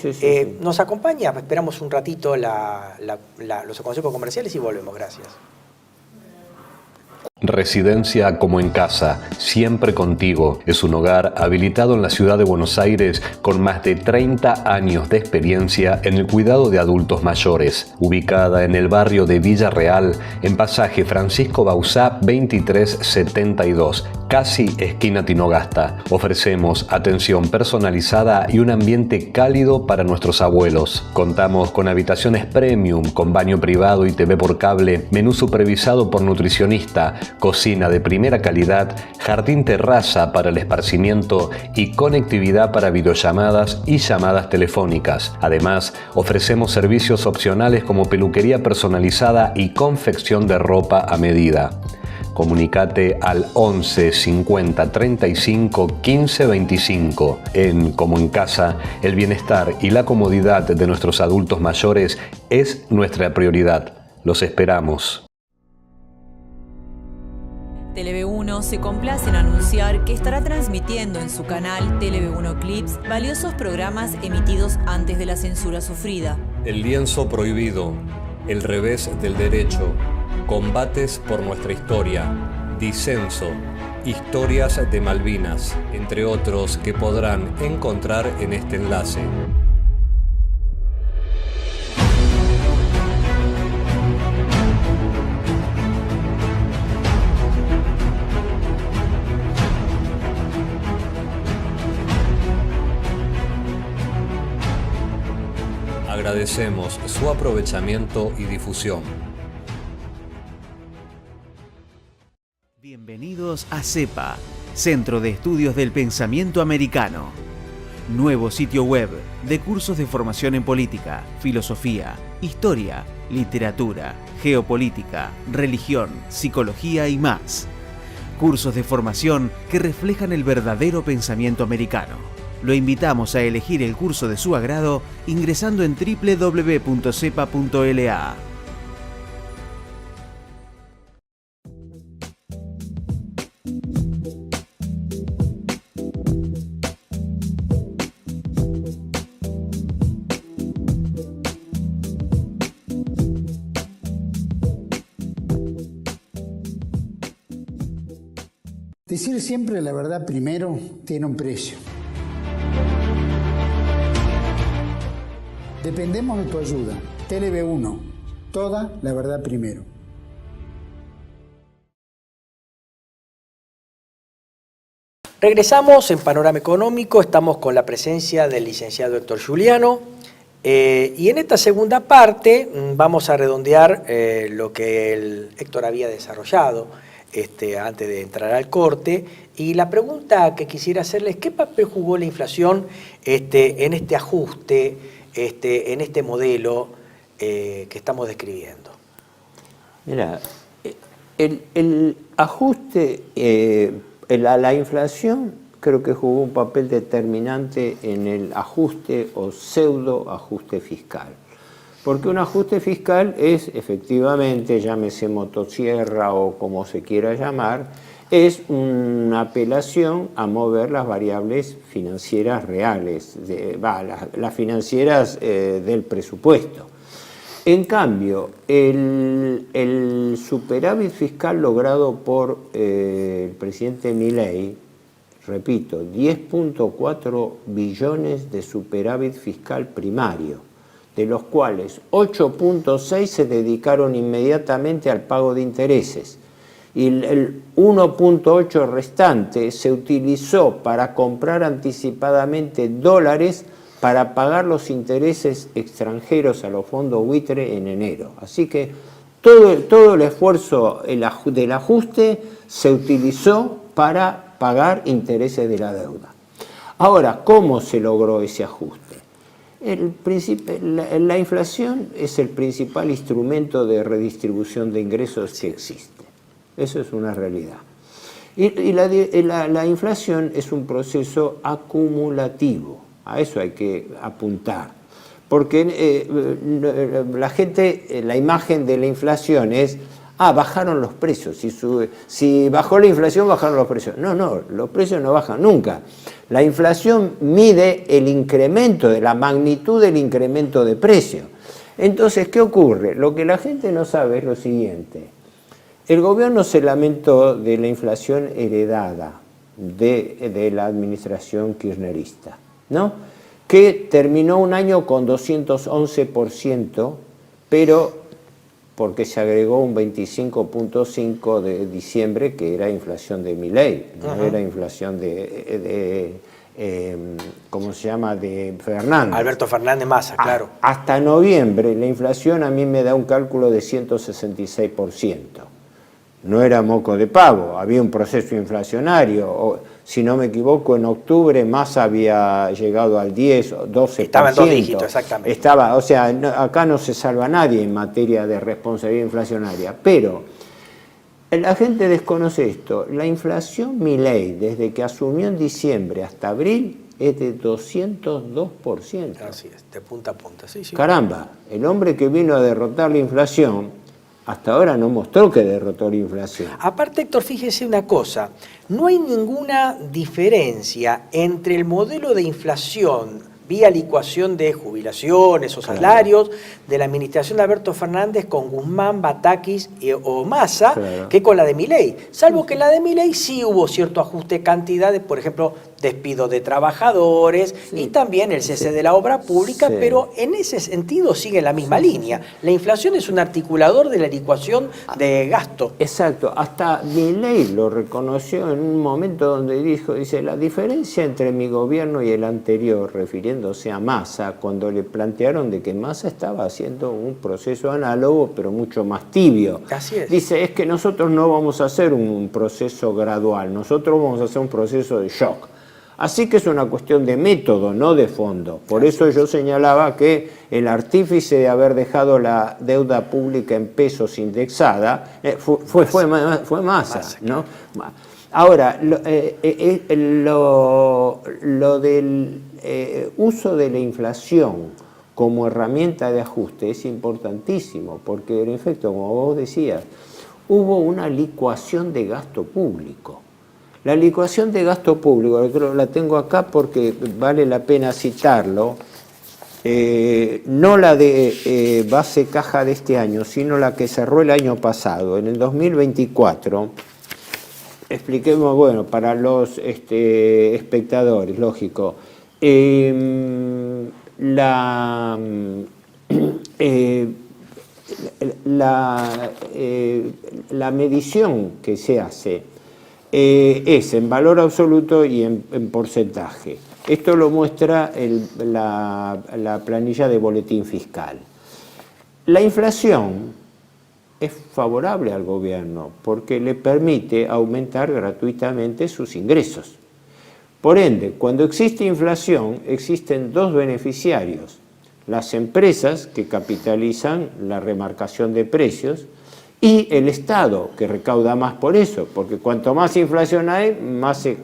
¿Nos acompaña? Esperamos un ratito los consejos comerciales y volvemos. Gracias. Residencia como en casa, siempre contigo. Es un hogar habilitado en la ciudad de Buenos Aires con más de 30 años de experiencia en el cuidado de adultos mayores. Ubicada en el barrio de Villa Real, en pasaje Francisco Bauzá 2372, casi esquina Tinogasta. Ofrecemos atención personalizada y un ambiente cálido para nuestros abuelos. Contamos con habitaciones premium, con baño privado y TV por cable, menú supervisado por nutricionista, cocina de primera calidad, jardín terraza para el esparcimiento y conectividad para videollamadas y llamadas telefónicas. Además, ofrecemos servicios opcionales como peluquería personalizada y confección de ropa a medida. Comunicate al 11 50 35 15 25. En Como en Casa, el bienestar y la comodidad de nuestros adultos mayores es nuestra prioridad. Los esperamos. Tele-V1 se complace en anunciar que estará transmitiendo en su canal Tele-V1 Clips valiosos programas emitidos antes de la censura sufrida. El lienzo prohibido, El revés del derecho, Combates por nuestra historia, Disenso, Historias de Malvinas, entre otros que podrán encontrar en este enlace. Agradecemos su aprovechamiento y difusión. Bienvenidos a CEPA, Centro de Estudios del Pensamiento Americano. Nuevo sitio web de cursos de formación en política, filosofía, historia, literatura, geopolítica, religión, psicología y más. Cursos de formación que reflejan el verdadero pensamiento americano. Lo invitamos a elegir el curso de su agrado ingresando en www.cepa.la. Decir siempre la verdad primero tiene un precio. Dependemos de tu ayuda. Tele-V1, toda la verdad primero. Regresamos en Panorama Económico, estamos con la presencia del licenciado Héctor Juliano y en esta segunda parte vamos a redondear lo que el Héctor había desarrollado antes de entrar al corte, y la pregunta que quisiera hacerle es ¿qué papel jugó la inflación en este ajuste, en este modelo que estamos describiendo? Mira, el ajuste, la inflación creo que jugó un papel determinante en el ajuste o pseudo ajuste fiscal. Porque un ajuste fiscal es efectivamente, llámese motosierra o como se quiera llamar, es una apelación a mover las variables financieras reales, las financieras del presupuesto. En cambio, el superávit fiscal logrado por el presidente Milei, repito, 10.4 billones de superávit fiscal primario, de los cuales 8.6 se dedicaron inmediatamente al pago de intereses. Y el 1.8 restante se utilizó para comprar anticipadamente dólares para pagar los intereses extranjeros a los fondos buitre en enero. Así que todo el esfuerzo del ajuste se utilizó para pagar intereses de la deuda. Ahora, ¿cómo se logró ese ajuste? La inflación es el principal instrumento de redistribución de ingresos que existe. Eso es una realidad. Y la inflación es un proceso acumulativo. A eso hay que apuntar. Porque la gente, la imagen de la inflación es, bajaron los precios. Si bajó la inflación, bajaron los precios. No, los precios no bajan nunca. La inflación mide el incremento, la magnitud del incremento de precios. Entonces, ¿qué ocurre? Lo que la gente no sabe es lo siguiente. El gobierno se lamentó de la inflación heredada de la administración kirchnerista, ¿no? Que terminó un año con 211%, pero porque se agregó un 25.5% de diciembre, que era inflación de Milei, no era inflación ¿cómo se llama?, de Fernández. Alberto Fernández Massa, claro. Hasta noviembre la inflación a mí me da un cálculo de 166%. No era moco de pavo, había un proceso inflacionario. Si no me equivoco, en octubre Massa había llegado al 10 o 12%. Estaba en 2 dígitos, exactamente. O sea, acá no se salva nadie en materia de responsabilidad inflacionaria. Pero la gente desconoce esto. La inflación Milei, desde que asumió en diciembre hasta abril, es de 202%. Así es, de punta a punta. Sí. Caramba, el hombre que vino a derrotar la inflación hasta ahora no mostró que derrotó la inflación. Aparte, Héctor, fíjese una cosa, no hay ninguna diferencia entre el modelo de inflación vía licuación de jubilaciones o salarios de la administración de Alberto Fernández con Guzmán, Batakis o Massa, que con la de Milei. Salvo que en la de Milei sí hubo cierto ajuste de cantidades, por ejemplo, despido de trabajadores y también el cese de la obra pública, pero en ese sentido sigue la misma línea. La inflación es un articulador de la licuación de gasto. Exacto, hasta Milei lo reconoció en un momento donde dice, la diferencia entre mi gobierno y el anterior, refiriéndose a Massa, cuando le plantearon de que Massa estaba haciendo un proceso análogo, pero mucho más tibio. Así es. Dice, es que nosotros no vamos a hacer un proceso gradual, nosotros vamos a hacer un proceso de shock. Así que es una cuestión de método, no de fondo. Por eso yo señalaba que el artífice de haber dejado la deuda pública en pesos indexada fue Massa, ¿no? Ahora, lo del uso de la inflación como herramienta de ajuste es importantísimo, porque en efecto, como vos decías, hubo una licuación de gasto público. La licuación de gasto público, la tengo acá porque vale la pena citarlo, no la de base caja de este año, sino la que cerró el año pasado. En el 2024, expliquemos, bueno, para los espectadores, lógico, la medición que se hace es en valor absoluto y en porcentaje. Esto lo muestra la planilla de boletín fiscal. La inflación es favorable al gobierno porque le permite aumentar gratuitamente sus ingresos. Por ende, cuando existe inflación, existen dos beneficiarios: las empresas, que capitalizan la remarcación de precios, y el Estado, que recauda más por eso, porque cuanto más inflación hay, más se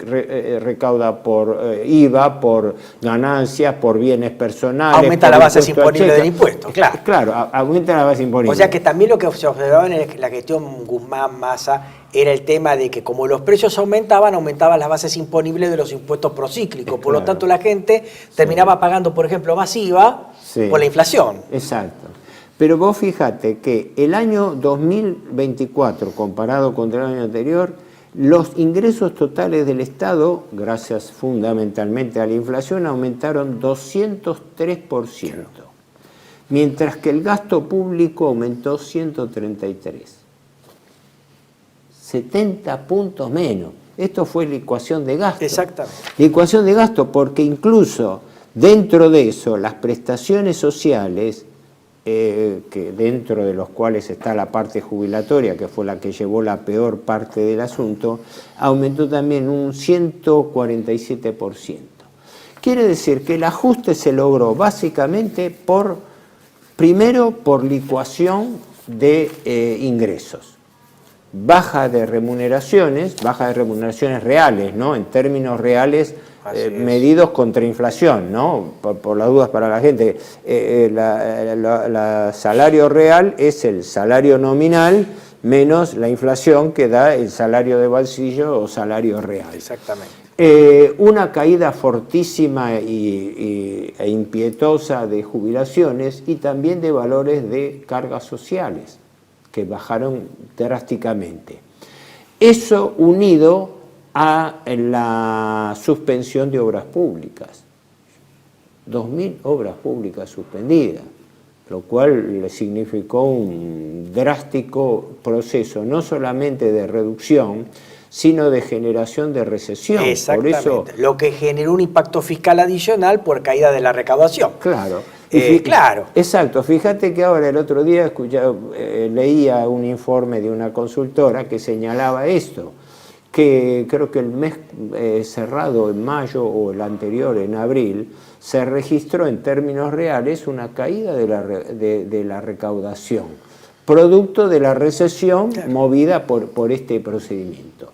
recauda por IVA, por ganancias, por bienes personales. Aumenta la base imponible del impuesto, claro. Claro, aumenta la base imponible. O sea que también lo que se observaba en la gestión Guzmán-Massa era el tema de que como los precios aumentaban las bases imponibles de los impuestos procíclicos. Por lo tanto, la gente terminaba pagando, por ejemplo, más IVA por la inflación. Exacto. Pero vos fíjate que el año 2024, comparado con el año anterior, Los ingresos totales del Estado, gracias fundamentalmente a la inflación, aumentaron 203%, mientras que el gasto público aumentó 133. 70 puntos menos. Esto fue la ecuación de gasto. Exactamente. La ecuación de gasto, porque incluso dentro de eso, las prestaciones sociales, que dentro de los cuales está la parte jubilatoria, que fue la que llevó la peor parte del asunto, aumentó también un 147%. Quiere decir que el ajuste se logró básicamente primero por licuación de ingresos, baja de remuneraciones reales, ¿no? En términos reales, medidos contra inflación, ¿no? Por las dudas para la gente, el salario real es el salario nominal menos la inflación que da el salario de bolsillo o salario real. Exactamente. Una caída fortísima e impietosa de jubilaciones y también de valores de cargas sociales, que bajaron drásticamente. Eso unido a la suspensión de obras públicas. 2.000 obras públicas suspendidas, lo cual le significó un drástico proceso, no solamente de reducción, sino de generación de recesión. Exactamente. Por eso, lo que generó un impacto fiscal adicional por caída de la recaudación. Claro. Claro. Exacto. Fíjate que ahora el otro día leía un informe de una consultora que señalaba esto, que creo que el mes cerrado en mayo o el anterior en abril se registró en términos reales una caída de la recaudación, producto de la recesión movida por este procedimiento.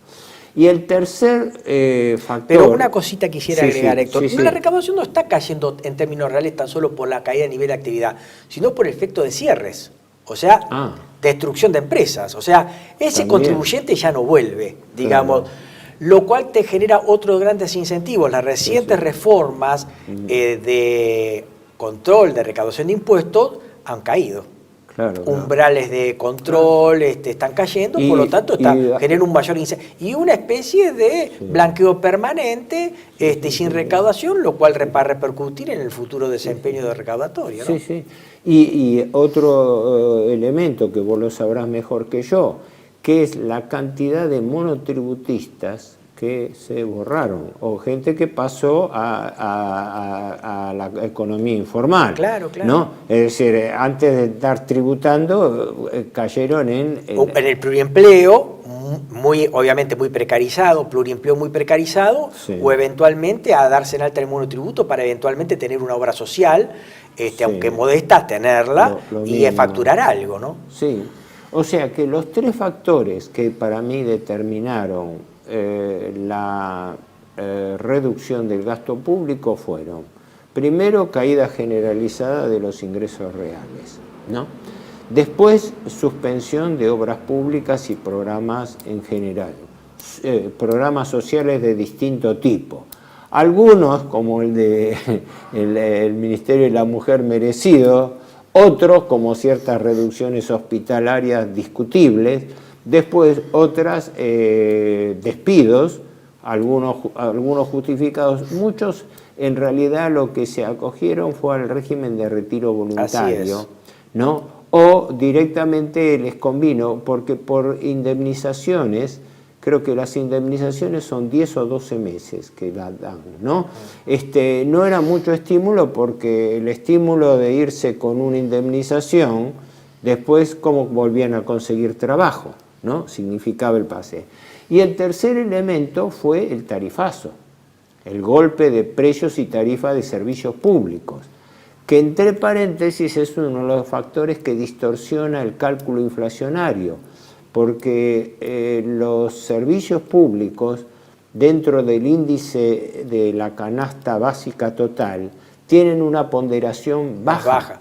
Y el tercer factor... Pero una cosita quisiera agregar, Héctor. Sí. La recaudación no está cayendo en términos reales tan solo por la caída a nivel de actividad, sino por el efecto de cierres. O sea, destrucción de empresas. O sea, ese contribuyente ya no vuelve, digamos. Claro. Lo cual te genera otros grandes incentivos. Las recientes reformas de control de recaudación de impuestos han caído. Claro. Umbrales de control están cayendo, por lo tanto genera un mayor incentivo. Y una especie de blanqueo permanente sin recaudación, lo cual va a repercutir en el futuro desempeño de recaudatorio, ¿no? Sí, sí. Y otro elemento que vos lo sabrás mejor que yo, que es la cantidad de monotributistas que se borraron, o gente que pasó a la economía informal. Claro, claro. ¿No? Es decir, antes de estar tributando, cayeron en el pluriempleo, obviamente muy precarizado, pluriempleo muy precarizado, o eventualmente a darse en alta el monotributo para eventualmente tener una obra social, aunque modesta, tenerla y facturar algo, ¿no? Sí. O sea que los tres factores que para mí determinaron la reducción del gasto público fueron, primero, caída generalizada de los ingresos reales, ¿no? Después, suspensión de obras públicas y programas en general, programas sociales de distinto tipo. Algunos, como el Ministerio de la Mujer merecido, otros, como ciertas reducciones hospitalarias discutibles, después otras despidos, algunos justificados, muchos en realidad lo que se acogieron fue al régimen de retiro voluntario, ¿no? O directamente les convino, porque por indemnizaciones, creo que las indemnizaciones son 10 o 12 meses que la dan, ¿no? No era mucho estímulo, porque el estímulo de irse con una indemnización, después cómo volvían a conseguir trabajo, ¿no? Significaba el pase. Y el tercer elemento fue el tarifazo, el golpe de precios y tarifas de servicios públicos, que entre paréntesis es uno de los factores que distorsiona el cálculo inflacionario, porque los servicios públicos, dentro del índice de la canasta básica total, tienen una ponderación baja.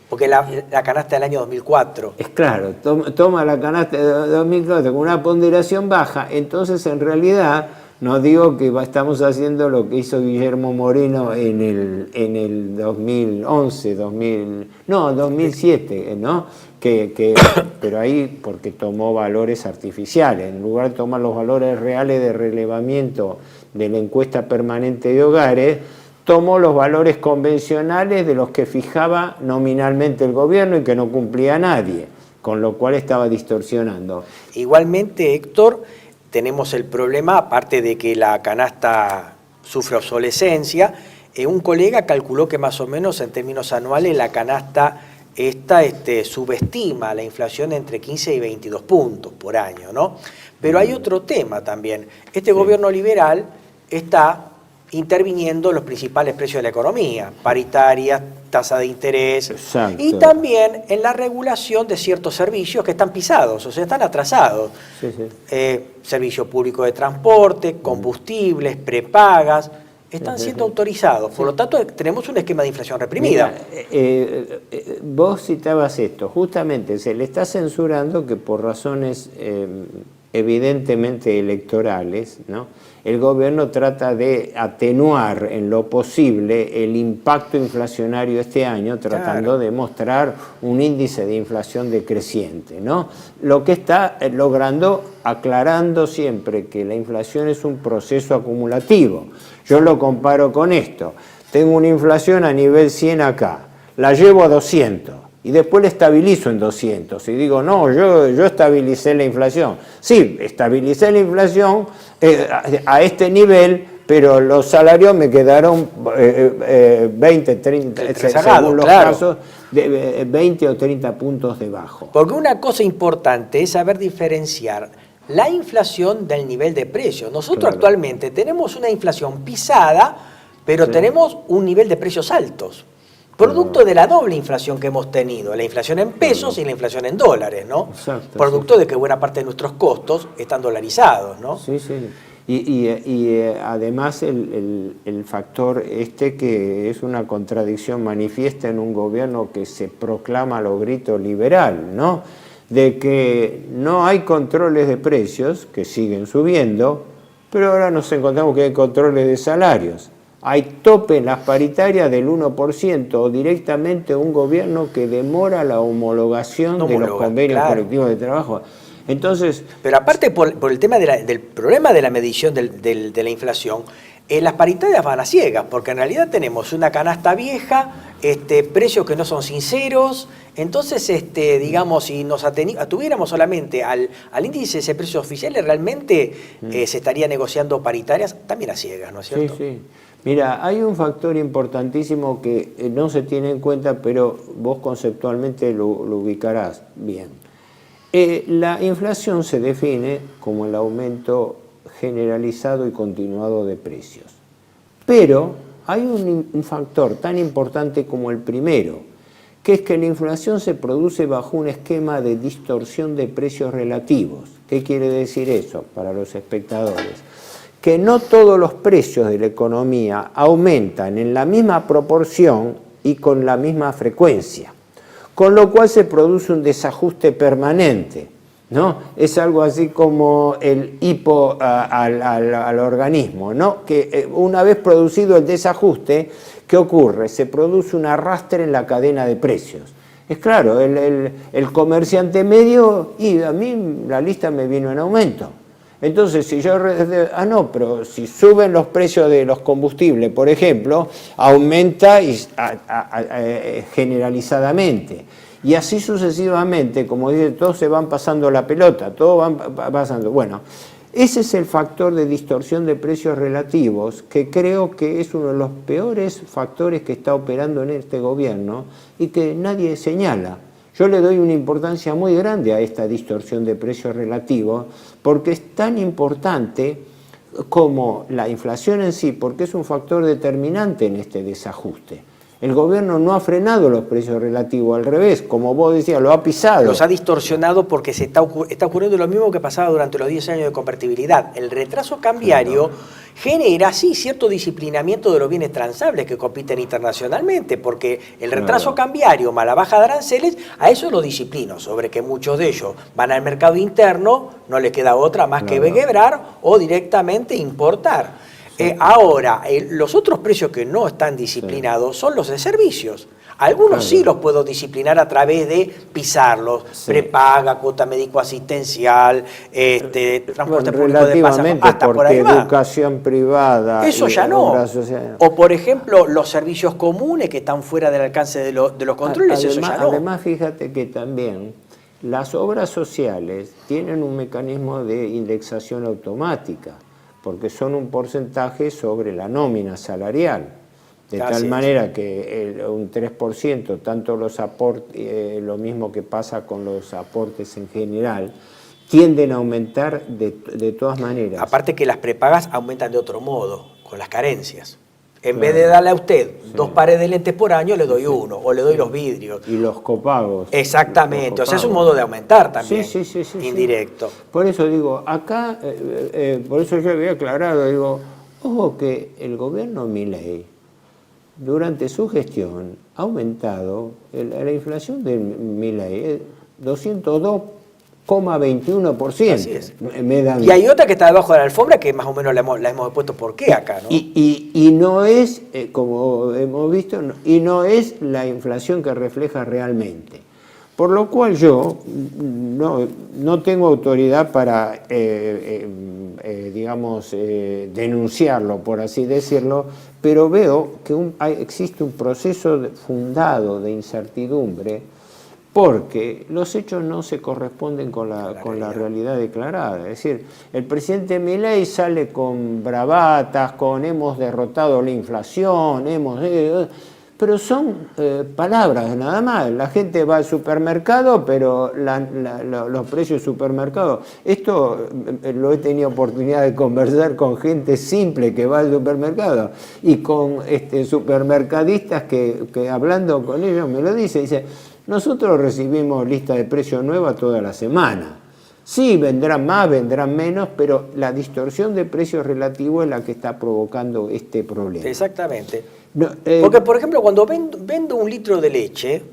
Porque la canasta del año 2004. Es claro, toma la canasta de 2004 con una ponderación baja, entonces en realidad No digo que estamos haciendo lo que hizo Guillermo Moreno en el 2011, 2007, ¿no? Pero ahí porque tomó valores artificiales, en lugar de tomar los valores reales de relevamiento de la encuesta permanente de hogares, tomó los valores convencionales de los que fijaba nominalmente el gobierno y que no cumplía nadie, con lo cual estaba distorsionando. Igualmente, Héctor, tenemos el problema, aparte de que la canasta sufre obsolescencia, un colega calculó que más o menos en términos anuales la canasta subestima la inflación entre 15 y 22 puntos por año, ¿no? Pero hay otro tema también. Este gobierno liberal está interviniendo en los principales precios de la economía, paritarias, tasa de interés, exacto, y también en la regulación de ciertos servicios que están pisados, o sea, están atrasados. Sí. Servicio público de transporte, combustibles, prepagas, están siendo autorizados. Por lo tanto, tenemos un esquema de inflación reprimida. Mira, vos citabas esto, justamente se le está censurando que por razones evidentemente electorales, ¿no?, el gobierno trata de atenuar en lo posible el impacto inflacionario este año, tratando de mostrar un índice de inflación decreciente, ¿no? Lo que está logrando, aclarando siempre que la inflación es un proceso acumulativo. Yo lo comparo con esto. Tengo una inflación a nivel 100 acá, la llevo a 200. Y después la estabilizo en 200. Y digo, no, yo estabilicé la inflación. Sí, estabilicé la inflación a este nivel, pero los salarios me quedaron 20, 30, según los casos, de 20 o 30 puntos debajo. Porque una cosa importante es saber diferenciar la inflación del nivel de precios. Nosotros actualmente tenemos una inflación pisada, pero tenemos un nivel de precios altos. Producto de la doble inflación que hemos tenido, la inflación en pesos y la inflación en dólares, ¿no? Exacto, producto de que buena parte de nuestros costos están dolarizados, ¿no? Sí. Y además el factor que es una contradicción manifiesta en un gobierno que se proclama a los gritos liberal, ¿no?, de que no hay controles de precios, que siguen subiendo, pero ahora nos encontramos que hay controles de salarios. Hay tope en las paritarias del 1% o directamente un gobierno que demora la homologación de los convenios colectivos de trabajo. Entonces, pero aparte por el tema del problema de la medición de la inflación, las paritarias van a ciegas, porque en realidad tenemos una canasta vieja, precios que no son sinceros. Entonces, digamos, si nos atuviéramos solamente al índice de precios oficiales, realmente se estaría negociando paritarias también a ciegas, ¿no es cierto? Sí. Mira, hay un factor importantísimo que no se tiene en cuenta, pero vos conceptualmente lo ubicarás bien. La inflación se define como el aumento generalizado y continuado de precios. Pero hay un factor tan importante como el primero, que es que la inflación se produce bajo un esquema de distorsión de precios relativos. ¿Qué quiere decir eso para los espectadores? Que no todos los precios de la economía aumentan en la misma proporción y con la misma frecuencia, con lo cual se produce un desajuste permanente, ¿no? Es algo así como el hipo al organismo, ¿no? Que una vez producido el desajuste, ¿qué ocurre? Se produce un arrastre en la cadena de precios. Es claro, el comerciante medio, y a mí la lista me vino en aumento. Entonces, si yo... pero si suben los precios de los combustibles, por ejemplo, aumenta generalizadamente. Y así sucesivamente, como dice, todos se van pasando la pelota, todos van pasando. Bueno, ese es el factor de distorsión de precios relativos, que creo que es uno de los peores factores que está operando en este gobierno y que nadie señala. Yo le doy una importancia muy grande a esta distorsión de precios relativos porque es tan importante como la inflación en sí, porque es un factor determinante en este desajuste. El gobierno no ha frenado los precios relativos, al revés, como vos decías, lo ha pisado. Los ha distorsionado porque está ocurriendo lo mismo que pasaba durante los 10 años de convertibilidad. El retraso cambiario genera, sí, cierto disciplinamiento de los bienes transables que compiten internacionalmente, porque el retraso cambiario más la baja de aranceles, a eso lo disciplino, sobre que muchos de ellos van al mercado interno, no les queda otra más que quebrar o directamente importar. Ahora, los otros precios que no están disciplinados son los de servicios. Algunos sí los puedo disciplinar a través de pisarlos, prepaga, cuota médico-asistencial, transporte público de pasajeros, hasta por ahí va. Educación privada. Eso ya no. O por ejemplo, los servicios comunes que están fuera del alcance de los controles, además, eso ya no. Además, fíjate que también las obras sociales tienen un mecanismo de indexación automática, porque son un porcentaje sobre la nómina salarial, de tal manera que un 3%, tanto los aportes, lo mismo que pasa con los aportes en general, tienden a aumentar de todas maneras. Aparte que las prepagas aumentan de otro modo, con las carencias. En vez de darle a usted 2 pares de lentes por año, le doy uno, o le doy los vidrios. Y los copagos. Exactamente, o sea, es un modo de aumentar también, indirecto. Por eso digo, acá, por eso yo había aclarado, digo, ojo que el gobierno Milei, durante su gestión, ha aumentado la inflación de Milei, 202,21%. Así es. Y hay otra que está debajo de la alfombra que más o menos la hemos puesto por qué acá, ¿no? Y no es, como hemos visto, y no es la inflación que refleja realmente. Por lo cual yo no tengo autoridad para, denunciarlo, por así decirlo, pero veo que existe un proceso fundado de incertidumbre, porque los hechos no se corresponden con la realidad declarada. Es decir, el presidente Milei sale con bravatas, con hemos derrotado la inflación, pero son palabras nada más. La gente va al supermercado, pero los precios del supermercado, esto lo he tenido oportunidad de conversar con gente simple que va al supermercado y con supermercadistas que hablando con ellos me lo dice, nosotros recibimos lista de precios nueva toda la semana. Sí, vendrán más, vendrán menos, pero la distorsión de precios relativos es la que está provocando este problema. Exactamente. Porque, por ejemplo, cuando vendo un litro de leche,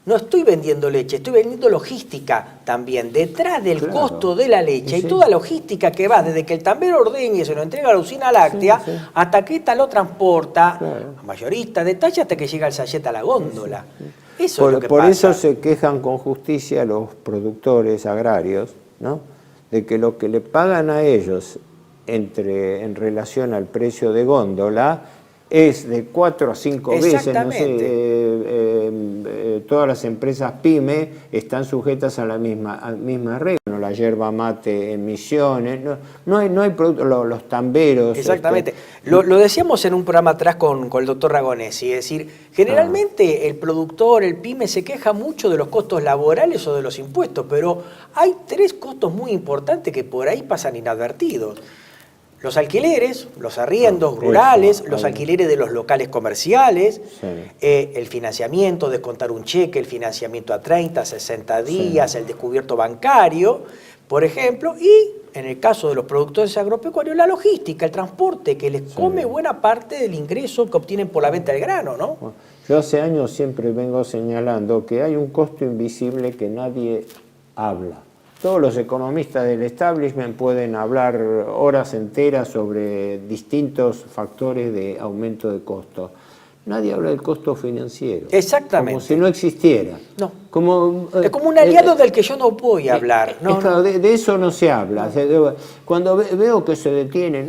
no estoy vendiendo leche, estoy vendiendo logística también. Detrás del costo de la leche hay toda logística que va desde que el tambero ordeñe y se lo entrega a la usina láctea hasta que ésta lo transporta a mayorista, detalle, hasta que llega el sachet a la góndola. Eso es lo que por pasa. eso se quejan con justicia los productores agrarios, ¿no? De que lo que le pagan a ellos en relación al precio de góndola es de 4 a 5 veces, no sé, todas las empresas PYME están sujetas a la misma regla, ¿no? La yerba mate en Misiones, no hay productos, los tamberos. Exactamente. Lo decíamos en un programa atrás con el doctor Ragonesi, es decir, generalmente el productor, el PYME se queja mucho de los costos laborales o de los impuestos, pero hay 3 costos muy importantes que por ahí pasan inadvertidos. Los alquileres, los arriendos rurales, los alquileres de los locales comerciales, el financiamiento, descontar un cheque, el financiamiento a 30, 60 días, el descubierto bancario, por ejemplo, y en el caso de los productores agropecuarios, la logística, el transporte, que les come buena parte del ingreso que obtienen por la venta del grano, ¿no? Yo hace años siempre vengo señalando que hay un costo invisible que nadie habla. Todos los economistas del establishment pueden hablar horas enteras sobre distintos factores de aumento de costos. Nadie habla del costo financiero. Exactamente. Como si no existiera. No. Es como un aliado del que yo no voy a hablar. Claro, de eso no se habla. Cuando veo que se detienen,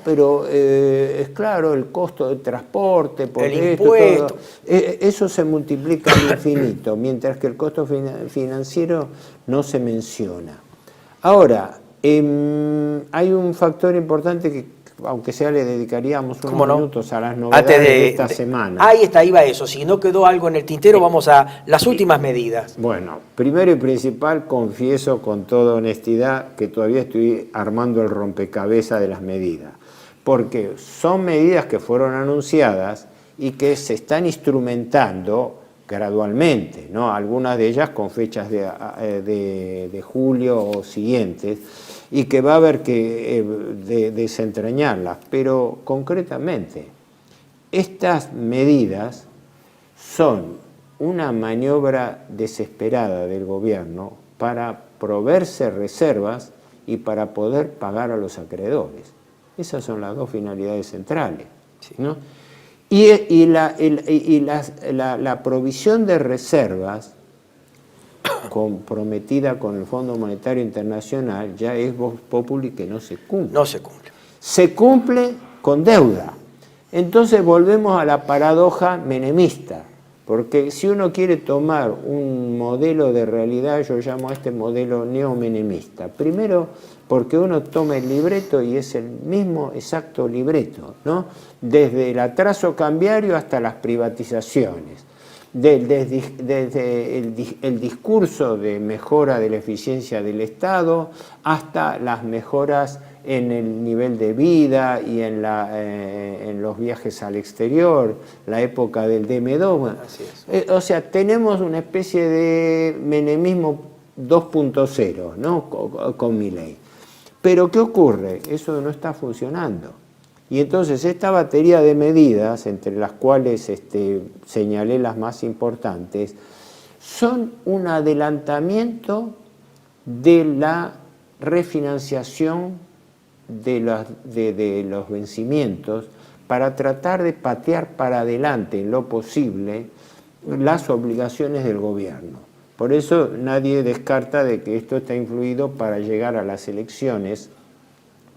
pero es claro, el costo de transporte, por el impuesto. Eso se multiplica al infinito, mientras que el costo financiero no se menciona. Ahora, hay un factor importante que, aunque sea, le dedicaríamos unos minutos a las novedades de esta semana. Ahí iba eso. Si no quedó algo en el tintero, vamos a las últimas medidas. Bueno, primero y principal, confieso con toda honestidad que todavía estoy armando el rompecabezas de las medidas. Porque son medidas que fueron anunciadas y que se están instrumentando gradualmente, ¿no? Algunas de ellas con fechas de julio o siguientes, y que va a haber que desentrañarlas, pero concretamente estas medidas son una maniobra desesperada del gobierno para proveerse reservas y para poder pagar a los acreedores. Esas son las dos finalidades centrales, ¿no? Y la provisión de reservas comprometida con el Fondo Monetario Internacional ya es vox populi que no se cumple. No se cumple. Se cumple con deuda. Entonces volvemos a la paradoja menemista, porque si uno quiere tomar un modelo de realidad, yo llamo a este modelo neomenemista. Primero, porque uno toma el libreto y es el mismo exacto libreto, ¿no? Desde el atraso cambiario hasta las privatizaciones, desde el discurso de mejora de la eficiencia del Estado hasta las mejoras en el nivel de vida y en los viajes al exterior, la época del DM2. Así es. O sea, tenemos una especie de menemismo 2.0, ¿no? Con Milei. Pero ¿qué ocurre? Eso no está funcionando. Y entonces esta batería de medidas, entre las cuales señalé las más importantes, son un adelantamiento de la refinanciación de los vencimientos para tratar de patear para adelante en lo posible las obligaciones del gobierno. Por eso nadie descarta de que esto está influido para llegar a las elecciones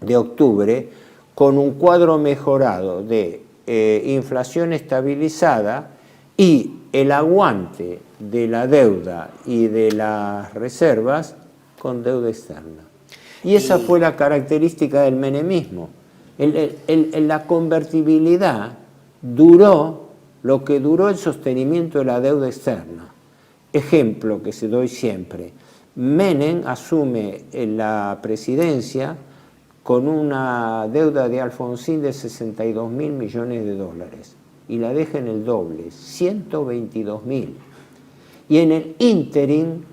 de octubre con un cuadro mejorado de inflación estabilizada y el aguante de la deuda y de las reservas con deuda externa. Y esa fue la característica del menemismo. La convertibilidad duró lo que duró el sostenimiento de la deuda externa. Ejemplo que se doy siempre. Menem asume la presidencia con una deuda de Alfonsín de 62.000 millones de dólares y la deja en el doble, 122.000. Y en el ínterin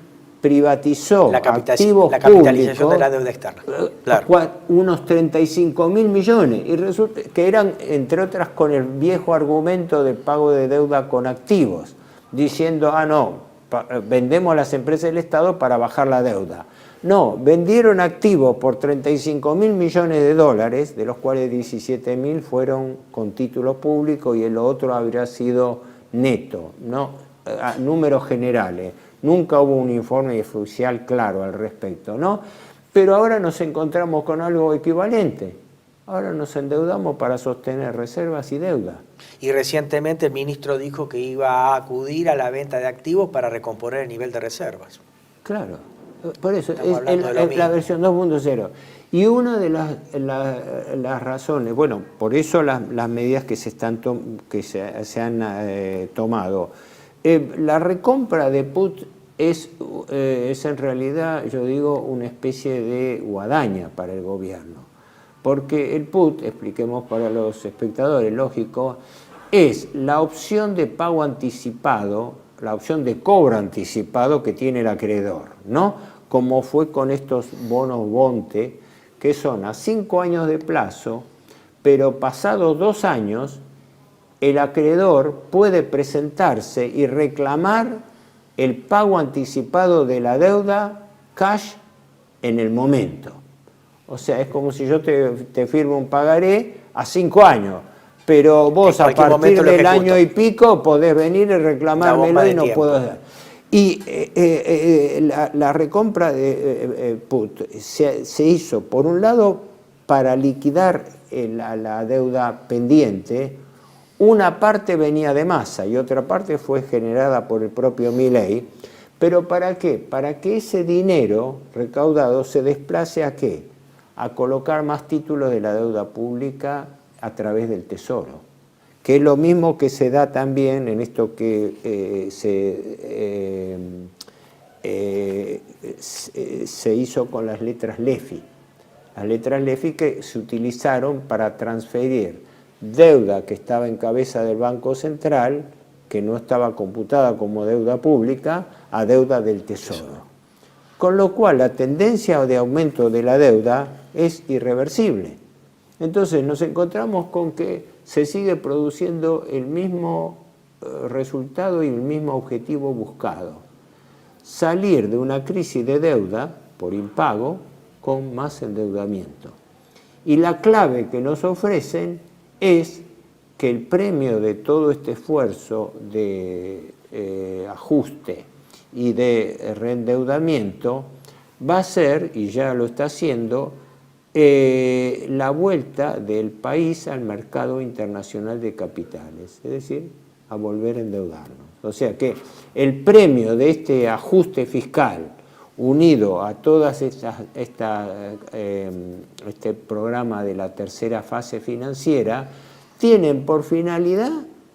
privatizó activos la capitalización públicos, de la deuda externa. Claro. Unos 35.000 millones, y resulta que eran, entre otras, con el viejo argumento de pago de deuda con activos, diciendo, vendemos las empresas del Estado para bajar la deuda. No, vendieron activos por 35.000 millones de dólares, de los cuales 17.000 fueron con título público y el otro habría sido neto, ¿no? Números generales. Nunca hubo un informe oficial claro al respecto, ¿no? Pero ahora nos encontramos con algo equivalente. Ahora nos endeudamos para sostener reservas y deuda. Y recientemente el ministro dijo que iba a acudir a la venta de activos para recomponer el nivel de reservas. Claro, por eso es la versión 2.0. Y una de las razones, bueno, por eso las medidas que se han tomado. La recompra de put es en realidad, yo digo, una especie de guadaña para el gobierno. Porque el put, expliquemos para los espectadores, lógico, es la opción de pago anticipado, la opción de cobro anticipado que tiene el acreedor, ¿no? Como fue con estos bonos Bonte, que son a 5 años de plazo, pero pasados 2 años, el acreedor puede presentarse y reclamar el pago anticipado de la deuda cash en el momento. O sea, es como si yo te firmo un pagaré a 5 años, pero vos a partir del año y pico podés venir y reclamármelo y no puedo dar. Y la recompra de put se hizo, por un lado, para liquidar la deuda pendiente. Una parte venía de Massa y otra parte fue generada por el propio Milei. ¿Pero para qué? Para que ese dinero recaudado se desplace ¿a qué? A colocar más títulos de la deuda pública a través del Tesoro, que es lo mismo que se da también en esto que se hizo con las letras LEFI. Las letras LEFI que se utilizaron para transferir deuda que estaba en cabeza del Banco Central, que no estaba computada como deuda pública, a deuda del Tesoro. Con lo cual la tendencia de aumento de la deuda es irreversible. Entonces nos encontramos con que se sigue produciendo el mismo resultado y el mismo objetivo buscado. Salir de una crisis de deuda por impago con más endeudamiento. Y la clave que nos ofrecen es que el premio de todo este esfuerzo de ajuste y de reendeudamiento va a ser, y ya lo está haciendo, la vuelta del país al mercado internacional de capitales, es decir, a volver a endeudarnos. O sea que el premio de este ajuste fiscal unido a todas este programa de la tercera fase financiera, tienen por finalidad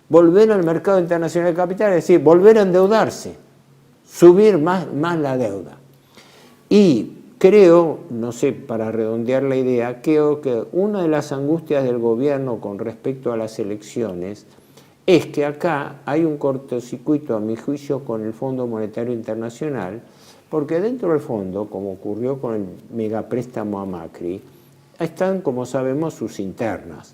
volver al mercado internacional de capitales, es decir, volver a endeudarse, subir más la deuda. Y creo, no sé, para redondear la idea, creo que una de las angustias del gobierno con respecto a las elecciones es que acá hay un cortocircuito, a mi juicio, con el Fondo Monetario Internacional, porque dentro del fondo, como ocurrió con el megapréstamo a Macri, están, como sabemos, sus internas.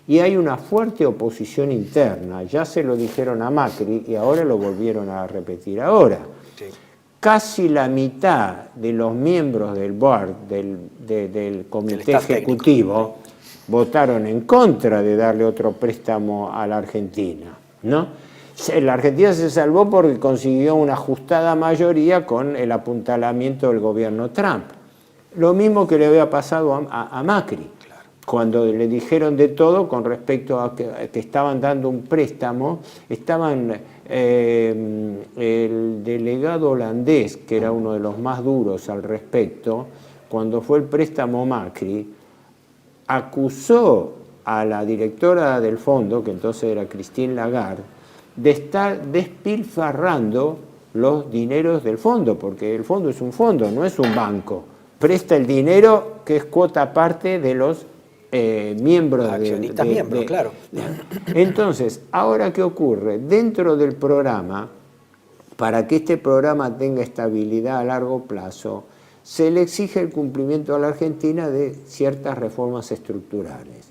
Y hay una fuerte oposición interna, ya se lo dijeron a Macri y ahora lo volvieron a repetir ahora. Sí. Casi la mitad de los miembros del board, del comité ejecutivo, votaron en contra de darle otro préstamo a la Argentina, ¿no? La Argentina se salvó porque consiguió una ajustada mayoría con el apuntalamiento del gobierno Trump. Lo mismo que le había pasado a Macri, cuando le dijeron de todo con respecto a que estaban dando un préstamo, el delegado holandés, que era uno de los más duros al respecto, cuando fue el préstamo Macri, acusó a la directora del fondo, que entonces era Christine Lagarde, de estar despilfarrando los dineros del fondo, porque el fondo es un fondo, no es un banco. Presta el dinero que es cuota aparte de los miembros accionistas miembros, claro. Entonces, ahora ¿qué ocurre? Dentro del programa, para que este programa tenga estabilidad a largo plazo, se le exige el cumplimiento a la Argentina de ciertas reformas estructurales.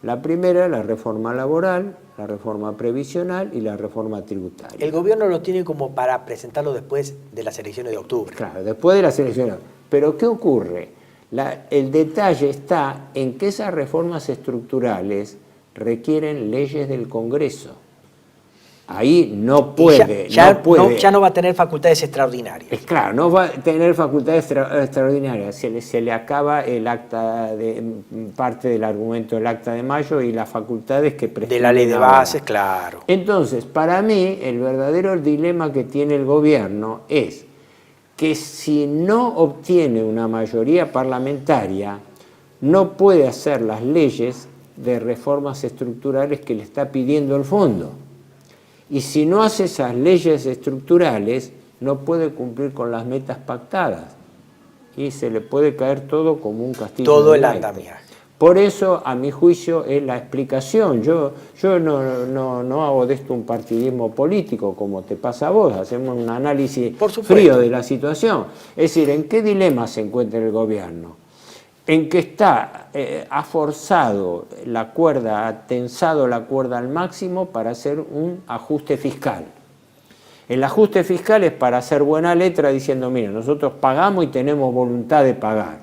La primera, la reforma laboral, la reforma previsional y la reforma tributaria. El gobierno lo tiene como para presentarlo después de las elecciones de octubre. Claro, después de las elecciones. Pero ¿qué ocurre? El detalle está en que esas reformas estructurales requieren leyes del Congreso. Ahí no puede. Ya no va a tener facultades extraordinarias. Claro, no va a tener facultades extraordinarias. Se le acaba el acta parte del argumento del acta de mayo y las facultades que prescriben. De la ley de bases, claro. Entonces, para mí, el verdadero dilema que tiene el gobierno es que si no obtiene una mayoría parlamentaria, no puede hacer las leyes de reformas estructurales que le está pidiendo el fondo. Y si no hace esas leyes estructurales, no puede cumplir con las metas pactadas. Y se le puede caer todo como un castillo. Todo el andamiaje. Por eso, a mi juicio, es la explicación. Yo no hago de esto un partidismo político, como te pasa a vos. Hacemos un análisis frío de la situación. Es decir, ¿en qué dilema se encuentra el gobierno? En que ha forzado la cuerda, ha tensado la cuerda al máximo para hacer un ajuste fiscal. El ajuste fiscal es para hacer buena letra diciendo, mira, nosotros pagamos y tenemos voluntad de pagar.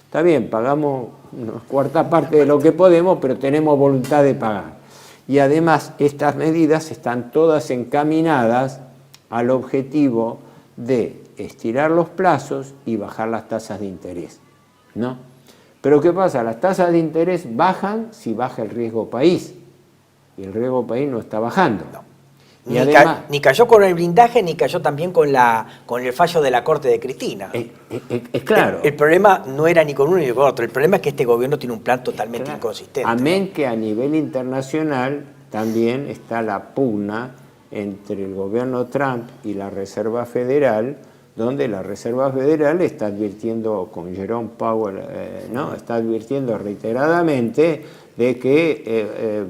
Está bien, pagamos una cuarta parte de lo que podemos, pero tenemos voluntad de pagar. Y además, estas medidas están todas encaminadas al objetivo de estirar los plazos y bajar las tasas de interés, ¿no? Pero ¿qué pasa? Las tasas de interés bajan si baja el riesgo país. Y el riesgo país no está bajando. No. Y además, ni cayó con el blindaje, ni cayó también con el fallo de la Corte de Cristina. Es claro. El problema no era ni con uno ni con otro. El problema es que este gobierno tiene un plan totalmente inconsistente. Amén, ¿no? Que a nivel internacional también está la pugna entre el gobierno Trump y la Reserva Federal, donde la Reserva Federal está advirtiendo, con Jerome Powell, ¿no? Está advirtiendo reiteradamente de que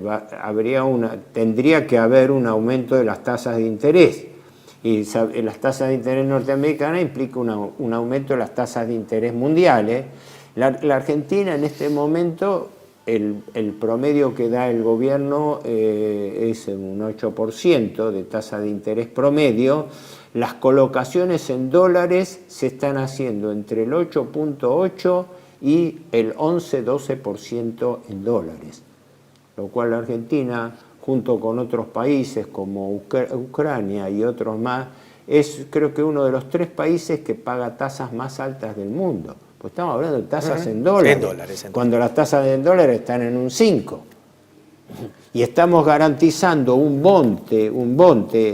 tendría que haber un aumento de las tasas de interés. Y las tasas de interés norteamericanas implican un aumento de las tasas de interés mundiales. La Argentina en este momento, el promedio que da el gobierno es un 8% de tasa de interés promedio. Las colocaciones en dólares se están haciendo entre el 8.8 y el 11-12% en dólares, lo cual la Argentina, junto con otros países como Ucrania y otros más, es creo que uno de los 3 países que paga tasas más altas del mundo. Pues estamos hablando de tasas en dólares, cuando las tasas en dólares están en un 5. Y estamos garantizando un bonte,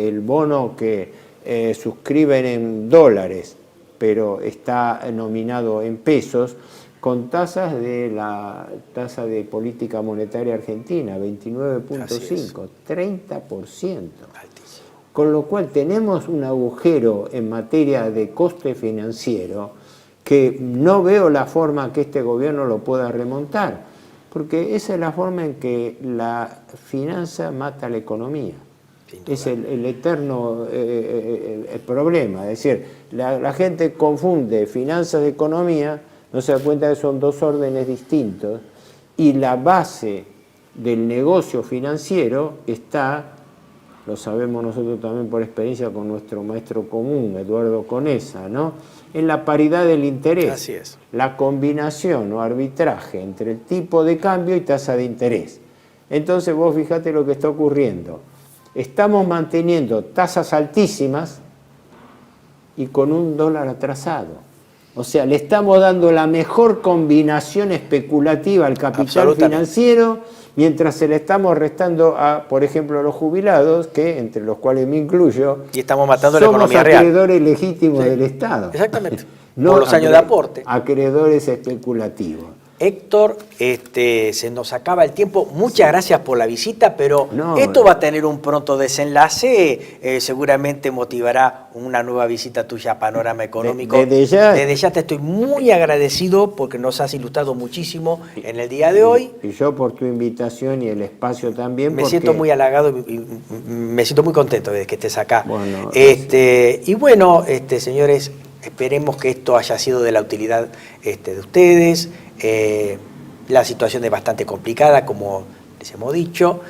el bono que suscriben en dólares, pero está nominado en pesos, con tasas de la tasa de política monetaria argentina, 29.5, 30%. Con lo cual tenemos un agujero en materia de coste financiero que no veo la forma que este gobierno lo pueda remontar, porque esa es la forma en que la finanza mata la economía. Es el eterno el problema, es decir, la gente confunde finanzas y economía, no se da cuenta que son 2 órdenes distintos, y la base del negocio financiero está, lo sabemos nosotros también por experiencia con nuestro maestro común, Eduardo Conesa, ¿no?, en la paridad del interés. Así es. La combinación o arbitraje entre el tipo de cambio y tasa de interés. Entonces vos fíjate lo que está ocurriendo. Estamos manteniendo tasas altísimas y con un dólar atrasado. O sea, le estamos dando la mejor combinación especulativa al capital financiero, mientras se le estamos restando a, por ejemplo, a los jubilados, que entre los cuales me incluyo, y estamos matando la economía real. Somos acreedores legítimos del Estado. Exactamente. No por los años de aporte. Acreedores especulativos. Héctor, se nos acaba el tiempo. Muchas gracias por la visita, pero esto va a tener un pronto desenlace. Seguramente motivará una nueva visita tuya a Panorama Económico. Desde ya te estoy muy agradecido porque nos has ilustrado muchísimo en el día de hoy. Y yo por tu invitación y el espacio también. Me siento muy halagado y me siento muy contento de que estés acá. Bueno, y bueno, señores, esperemos que esto haya sido de la utilidad de ustedes. La situación es bastante complicada, como les hemos dicho,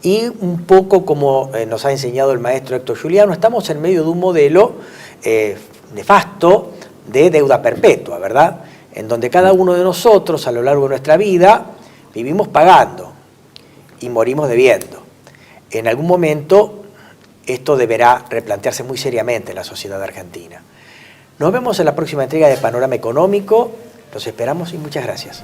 y un poco como nos ha enseñado el maestro Héctor Juliano, estamos en medio de un modelo nefasto de deuda perpetua, ¿verdad? En donde cada uno de nosotros a lo largo de nuestra vida vivimos pagando y morimos debiendo. En algún momento esto deberá replantearse muy seriamente en la sociedad argentina. Nos vemos en la próxima entrega de Panorama Económico. Los esperamos y muchas gracias.